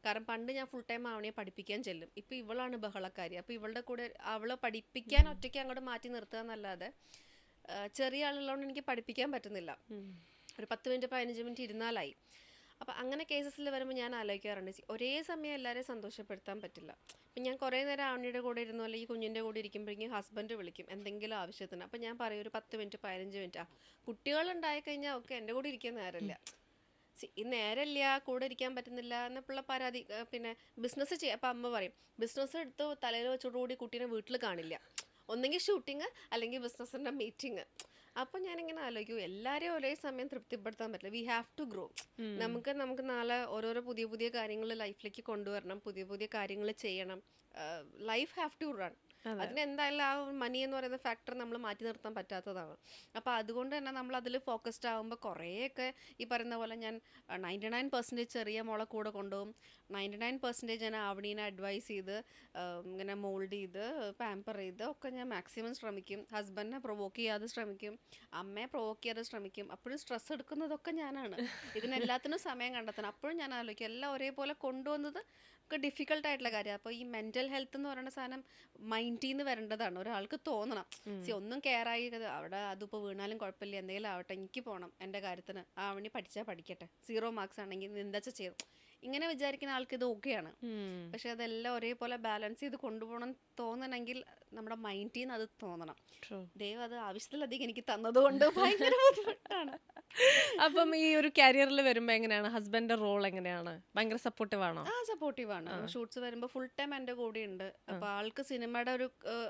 കാരണം പണ്ട് ഞാൻ ഫുൾ ടൈം അവനെ പഠിപ്പിക്കാൻ ചെല്ലും, ഇപ്പം ഇവളാണ് ബഹളക്കാരി. അപ്പോൾ ഇവളുടെ കൂടെ അവളെ പഠിപ്പിക്കാൻ ഒറ്റയ്ക്ക് അങ്ങോട്ട് മാറ്റി നിർത്തുക എന്നല്ലാതെ ചെറിയ ആളുള്ളതുകൊണ്ട് എനിക്ക് പഠിപ്പിക്കാൻ പറ്റുന്നില്ല. ഒരു 10 മിനിറ്റ് 15 മിനിറ്റ് ഇരുന്നാലായി. അപ്പം അങ്ങനെ കേസസിൽ വരുമ്പോൾ ഞാൻ ആലോചിക്കാറുണ്ട്, ഒരേ സമയം എല്ലാവരെയും സന്തോഷപ്പെടുത്താൻ പറ്റില്ല. ഇപ്പം ഞാൻ കുറേ നേരം അവനിയുടെ കൂടെ ഇരുന്നു അല്ലെങ്കിൽ കുഞ്ഞിൻ്റെ കൂടെ ഇരിക്കുമ്പോഴേക്കും ഹസ്ബൻഡ് വിളിക്കും എന്തെങ്കിലും ആവശ്യത്തിന്. അപ്പം ഞാൻ പറയും ഒരു 10 മിനിറ്റ് 15 മിനിറ്റ്. കുട്ടികളുണ്ടായി കഴിഞ്ഞാൽ ഒക്കെ എൻ്റെ കൂടെ ഇരിക്കാൻ നേരമില്ല, ഈ നേരമില്ല, കൂടെ ഇരിക്കാൻ പറ്റുന്നില്ല എന്നപ്പോഴുള്ള പരാതി. പിന്നെ ബിസിനസ് ചെയ്യാം, അപ്പം അമ്മ പറയും ബിസിനസ് എടുത്ത് തലയിൽ വെച്ചോടുകൂടി കുട്ടീനെ വീട്ടിൽ കാണില്ല, ഒന്നെങ്കിൽ ഷൂട്ടിങ് അല്ലെങ്കിൽ ബിസിനസ്സിൻ്റെ മീറ്റിംഗ്. അപ്പം ഞാനിങ്ങനെ ആലോചിക്കും, എല്ലാവരെയും ഒരേ സമയം തൃപ്തിപ്പെടുത്താൻ പറ്റില്ല. We have to grow. നമുക്ക് നാളെ ഓരോരോ പുതിയ പുതിയ കാര്യങ്ങൾ ലൈഫിലേക്ക് കൊണ്ടുവരണം, പുതിയ പുതിയ കാര്യങ്ങൾ ചെയ്യണം. Life have to run. അതിനെന്തായാലും ആ മണി എന്ന് പറയുന്ന ഫാക്ടർ നമ്മൾ മാറ്റി നിർത്താൻ പറ്റാത്തതാണ്. അപ്പോൾ അതുകൊണ്ട് തന്നെ നമ്മൾ അതിൽ ഫോക്കസ്ഡ് ആകുമ്പോൾ കുറേയൊക്കെ ഈ പറയുന്ന പോലെ ഞാൻ 99% ചെറിയ മോളെ കൂടെ കൊണ്ടുപോകും, 99% ഞാൻ ആവണീനെ അഡ്വൈസ് ചെയ്ത് ഇങ്ങനെ മോൾഡ് ചെയ്ത് പാമ്പർ ചെയ്ത് ഒക്കെ ഞാൻ മാക്സിമം ശ്രമിക്കും. ഹസ്ബൻഡിനെ പ്രൊവോക്ക് ചെയ്യാതെ ശ്രമിക്കും, അമ്മയെ പ്രൊവോക്ക് ചെയ്യാതെ ശ്രമിക്കും. അപ്പോഴും സ്ട്രെസ് എടുക്കുന്നതൊക്കെ ഞാനാണ്. ഇതിനെല്ലാത്തിനും സമയം കണ്ടെത്തണം. അപ്പോഴും ഞാൻ ആലോചിക്കും, എല്ലാം ഒരേപോലെ കൊണ്ടുവന്നത് ഒക്കെ ഡിഫിക്കൽട്ടായിട്ടുള്ള കാര്യമാണ്. അപ്പോൾ ഈ മെൻ്റൽ ഹെൽത്ത് എന്ന് പറയുന്ന സാധനം മൈൻഡിൽ നിന്ന് വരേണ്ടതാണ്. ഒരാൾക്ക് തോന്നണം, ഒന്നും കെയർ ആയി അവിടെ അതിപ്പോൾ വീണാലും കുഴപ്പമില്ല, എന്തെങ്കിലും ആവട്ടെ, എനിക്ക് പോകണം എൻ്റെ കാര്യത്തിന്, അവന് പഠിച്ചാൽ പഠിക്കട്ടെ, 0 മാർക്സ് ആണെങ്കിൽ എന്താ ചെയ്യും, ഇങ്ങനെ വിചാരിക്കുന്ന ആൾക്ക് ഇത് ഓക്കെയാണ്. പക്ഷെ അതെല്ലാം ഒരേപോലെ ബാലൻസ് ചെയ്ത് കൊണ്ടുപോകണം തോന്നണമെങ്കിൽ നമ്മുടെ മൈൻഡിൽ നിന്ന് അത് തോന്നണം. ദൈവം അത് ആവശ്യത്തിലധികം എനിക്ക് തന്നതുകൊണ്ട് ഭയങ്കര ബുദ്ധിമുട്ടാണ്. അപ്പം ഈ ഒരു കരിയറിൽ വരുമ്പോൾ എങ്ങനെയാണ് ഹസ്ബൻഡിന്റെ റോൾ, എങ്ങനെയാണ്? ഭയങ്കര സപ്പോർട്ടീവ് ആണോ? സപ്പോർട്ടീവ് ആണ്. ഷൂട്ട്സ് വരുമ്പോൾ ഫുൾ ടൈം എൻ്റെ കൂടെ ഉണ്ട്. അപ്പോൾ ആൾക്ക് സിനിമയുടെ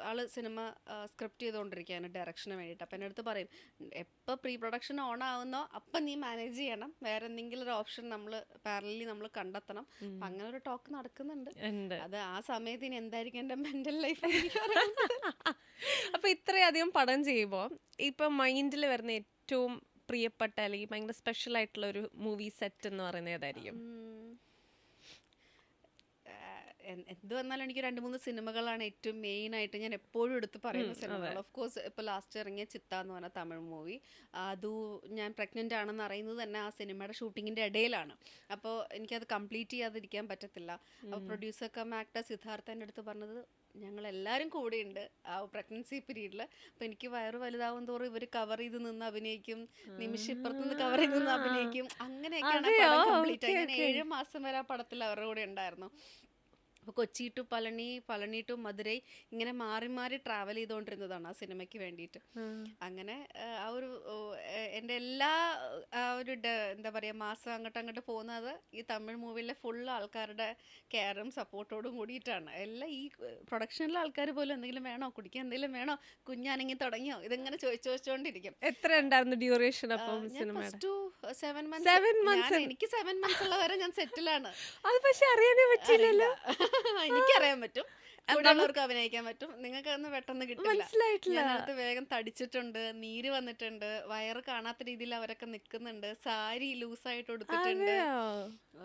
ആള് സിനിമ സ്ക്രിപ്റ്റ് ചെയ്തുകൊണ്ടിരിക്കുകയാണ് ഡയറക്ഷന് വേണ്ടിയിട്ട്. അപ്പം എൻ്റെ അടുത്ത് പറയും, എപ്പോൾ പ്രീ പ്രൊഡക്ഷൻ ഓൺ ആവുന്നോ അപ്പം നീ മാനേജ് ചെയ്യണം, വേറെ എന്തെങ്കിലും ഒരു ഓപ്ഷൻ നമ്മൾ പാരലി നമ്മൾ കണ്ടെത്തണം. അങ്ങനെ ഒരു ടോക്ക് നടക്കുന്നുണ്ട്. അത് ആ സമയത്ത് ഇനി എന്തായിരിക്കും എൻ്റെ മെന്റൽ ലൈഫ്. അപ്പൊ ഇത്രയധികം പടം ചെയ്യുമ്പോൾ ഇപ്പൊ മൈൻഡിൽ വരുന്ന ഏറ്റവും പ്രിയപ്പെട്ട അല്ലെങ്കിൽ ഭയങ്കര സ്പെഷ്യൽ ആയിട്ടുള്ള ഒരു മൂവി സെറ്റ് എന്ന് പറയുന്നത് ഏതായിരിക്കും? എന്ത് വന്നാലും എനിക്ക് 2-3 സിനിമകളാണ് ഏറ്റവും മെയിൻ ആയിട്ട് ഞാൻ എപ്പോഴും എടുത്ത് പറയുന്ന സിനിമകൾ. ഓഫ് കോഴ്സ് ഇപ്പോൾ ലാസ്റ്റ് ഇറങ്ങിയ ചിത്ത എന്ന് പറഞ്ഞ തമിഴ് മൂവി, ഞാൻ പ്രഗ്നൻ്റ് ആണെന്ന് അറിയുന്നത് തന്നെ ആ സിനിമയുടെ ഷൂട്ടിങ്ങിൻ്റെ ഇടയിലാണ്. അപ്പോൾ എനിക്കത് കംപ്ലീറ്റ് ചെയ്യാതിരിക്കാൻ പറ്റത്തില്ല. അപ്പോൾ പ്രൊഡ്യൂസർ കം ആക്ടർ സിദ്ധാർത്ഥ എൻ്റെ അടുത്ത് പറഞ്ഞത്, ഞങ്ങളെല്ലാവരും കൂടെയുണ്ട് ആ പ്രഗ്നൻസി പീരീഡിൽ. അപ്പോൾ എനിക്ക് വയറ് വലുതാവും തോറും ഇവർ കവർ ചെയ്ത് നിന്ന് അഭിനയിക്കും, നിമിഷം ഇപ്പുറത്തുനിന്ന് കവർ ചെയ്ത് നിന്ന് അഭിനയിക്കും. അങ്ങനെയൊക്കെയാണ് പടം കംപ്ലീറ്റ് ആയി. ഞാൻ 7 മാസം വരെ ആ പടത്തിൽ അവരുടെ കൂടെ ഉണ്ടായിരുന്നു. അപ്പോൾ കൊച്ചി ടു പളനി, പളനി ടു മധുരൈ, ഇങ്ങനെ മാറി മാറി ട്രാവൽ ചെയ്തുകൊണ്ടിരുന്നതാണ് ആ സിനിമയ്ക്ക് വേണ്ടിയിട്ട്. അങ്ങനെ ആ ഒരു എൻ്റെ എല്ലാ ഒരു എന്താ പറയുക മാസം അങ്ങോട്ട് പോകുന്നത് ഈ തമിഴ് മൂവിയിലെ ഫുൾ ആൾക്കാരുടെ കെയറും സപ്പോർട്ടോടും കൂടിയിട്ടാണ്. എല്ലാം ഈ പ്രൊഡക്ഷനിലെ ആൾക്കാർ പോലും എന്തെങ്കിലും വേണോ, കുടിക്കാൻ എന്തെങ്കിലും വേണോ, കുഞ്ഞാണെങ്കിൽ തുടങ്ങിയോ, ഇതെങ്ങനെ ചോദിച്ചുകൊണ്ടിരിക്കും. എത്ര ഉണ്ടായിരുന്നു ഡ്യൂറേഷൻ? അപ്പം എനിക്ക് 7 months ഉള്ളവരെ ഞാൻ സെറ്റിലാണ്. അത് പക്ഷെ അറിയാനേ പറ്റില്ലല്ലോ. എനിക്കറിയാൻ പറ്റും, കൂടെയുള്ളവർക്ക് അഭിനയിക്കാൻ പറ്റും, നിങ്ങൾക്ക് അതൊന്നും പെട്ടെന്ന് കിട്ടില്ല. ഞാനടുത്ത് വേഗം തടിച്ചിട്ടുണ്ട്, നീര് വന്നിട്ടുണ്ട്, വയറ് കാണാത്ത രീതിയിൽ അവരൊക്കെ നിൽക്കുന്നുണ്ട്, സാരി ലൂസായിട്ട് കൊടുത്തിട്ടുണ്ട്,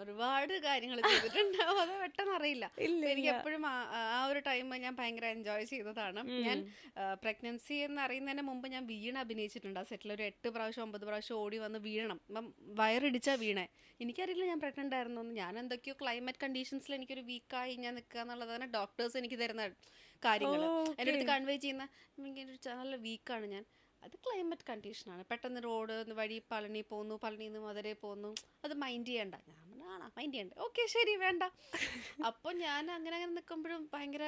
ഒരുപാട് കാര്യങ്ങൾ ചെയ്തിട്ടുണ്ട്. അത് പെട്ടെന്ന് അറിയില്ല. എനിക്ക് എപ്പോഴും ആ ഒരു ടൈം ഞാൻ ഭയങ്കര എൻജോയ് ചെയ്തതാണ്. ഞാൻ പ്രഗ്നൻസി എന്ന് അറിയുന്നതിന് മുമ്പ് ഞാൻ വീണ് അഭിനയിച്ചിട്ടുണ്ട് ആ സെറ്റിൽ. ഒരു 8 പ്രാവശ്യം 9 പ്രാവശ്യം ഓടി വന്ന് വീഴണം. അപ്പം വയറിടിച്ചാ വീണേ. എനിക്കറിയില്ല ഞാൻ പ്രഗ്നൻ്റ് ആയിരുന്നു. ഞാൻ എന്തൊക്കെയോ ക്ലൈമറ്റ് കണ്ടീഷൻസിൽ എനിക്കൊരു വീക്കായി ഞാൻ നിൽക്കുക എന്നുള്ളതാണ് ഡോക്ടേഴ്സ് എനിക്ക് തരുന്ന കാര്യങ്ങൾ. എൻ്റെ അടുത്ത് കൺവേ ചെയ്യുന്ന നല്ല വീക്കാണ് ഞാൻ, അത് ക്ലൈമറ്റ് കണ്ടീഷനാണ്. പെട്ടെന്ന് റോഡ് വഴി പളനി പോകുന്നു, പളനിയിൽ നിന്ന് മധുരൈ പോകുന്നു, അത് മൈൻഡ് ചെയ്യണ്ട. ഞാൻ ആണോ മൈൻഡ് ചെയ്യണ്ട, ഓക്കെ ശരി വേണ്ട. അപ്പോൾ ഞാൻ അങ്ങനെ നിൽക്കുമ്പോഴും ഭയങ്കര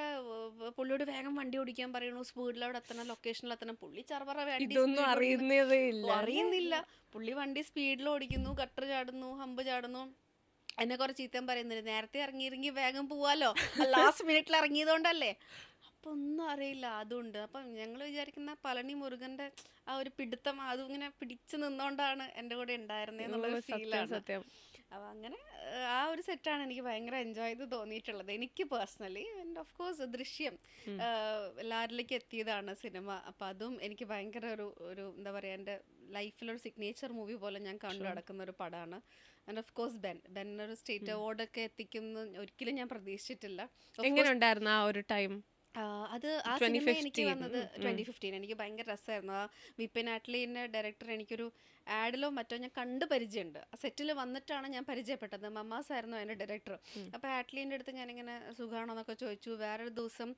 പുള്ളിയോട് വേഗം വണ്ടി ഓടിക്കാൻ പറയണു, സ്പീഡിൽ അവിടെ എത്തണം, ലൊക്കേഷനിൽ എത്തണം. പുള്ളി ചറപറ അറിയുന്നില്ല. പുള്ളി വണ്ടി സ്പീഡിൽ ഓടിക്കുന്നു, ഗട്ടർ ചാടുന്നു, ഹമ്പ് ചാടുന്നു. എന്നെ കുറച്ച് ചീത്തം പറയുന്നില്ല, നേരത്തെ ഇറങ്ങി വേഗം പോവാലോ, ലാസ്റ്റ് മിനിറ്റിൽ ഇറങ്ങിയതുകൊണ്ടല്ലേ. അപ്പം ഒന്നും അറിയില്ല, അതുണ്ട്. അപ്പം ഞങ്ങൾ വിചാരിക്കുന്ന പളനി മുരുകൻ്റെ ആ ഒരു പിടുത്തം അതും ഇങ്ങനെ പിടിച്ചു നിന്നോണ്ടാണ് എൻ്റെ കൂടെ ഉണ്ടായിരുന്നേ എന്നുള്ളൊരു ഫീലാണ്. അപ്പോൾ അങ്ങനെ ആ ഒരു സെറ്റാണ് എനിക്ക് ഭയങ്കര എൻജോയ് ചെയ്ത് തോന്നിയിട്ടുള്ളത് എനിക്ക് പേഴ്സണലി. ആൻഡ് ഓഫ് കോഴ്സ് ദൃശ്യം എല്ലാവരിലേക്ക് എത്തിയതാണ് സിനിമ. അപ്പം അതും എനിക്ക് ഭയങ്കര ഒരു എന്താ പറയുക, എൻ്റെ ലൈഫിലൊരു സിഗ്നേച്ചർ മൂവി പോലെ ഞാൻ കണ്ടു നടക്കുന്ന ഒരു പടമാണ്. ആൻഡ് ഓഫ് കോഴ്സ് ബെൻ ഒരു സ്റ്റേറ്റ് അവാർഡൊക്കെ എത്തിക്കുന്നു ഒരിക്കലും ഞാൻ പ്രതീക്ഷിച്ചിട്ടില്ല. എങ്ങനെ ഉണ്ടായിരുന്നു ആ ഒരു ടൈം? അത് ആ സിനിമ എനിക്ക് വന്നത് 2015. എനിക്ക് ഭയങ്കര രസമായിരുന്നു. ആ വിപിൻ ആറ്റ്ലിൻ്റെ ഡയറക്ടർ എനിക്കൊരു ആഡിലോ മറ്റോ ഞാൻ കണ്ട് പരിചയമുണ്ട്. ആ സെറ്റിൽ വന്നിട്ടാണ് ഞാൻ പരിചയപ്പെട്ടത്. മമ്മാസ് ആയിരുന്നു അതിൻ്റെ ഡയറക്ടർ. അപ്പോൾ ആറ്റ്ലീൻ്റെ അടുത്ത് ഞാനിങ്ങനെ സുഖമാണോ എന്നൊക്കെ ചോദിച്ചു. വേറൊരു ദിവസം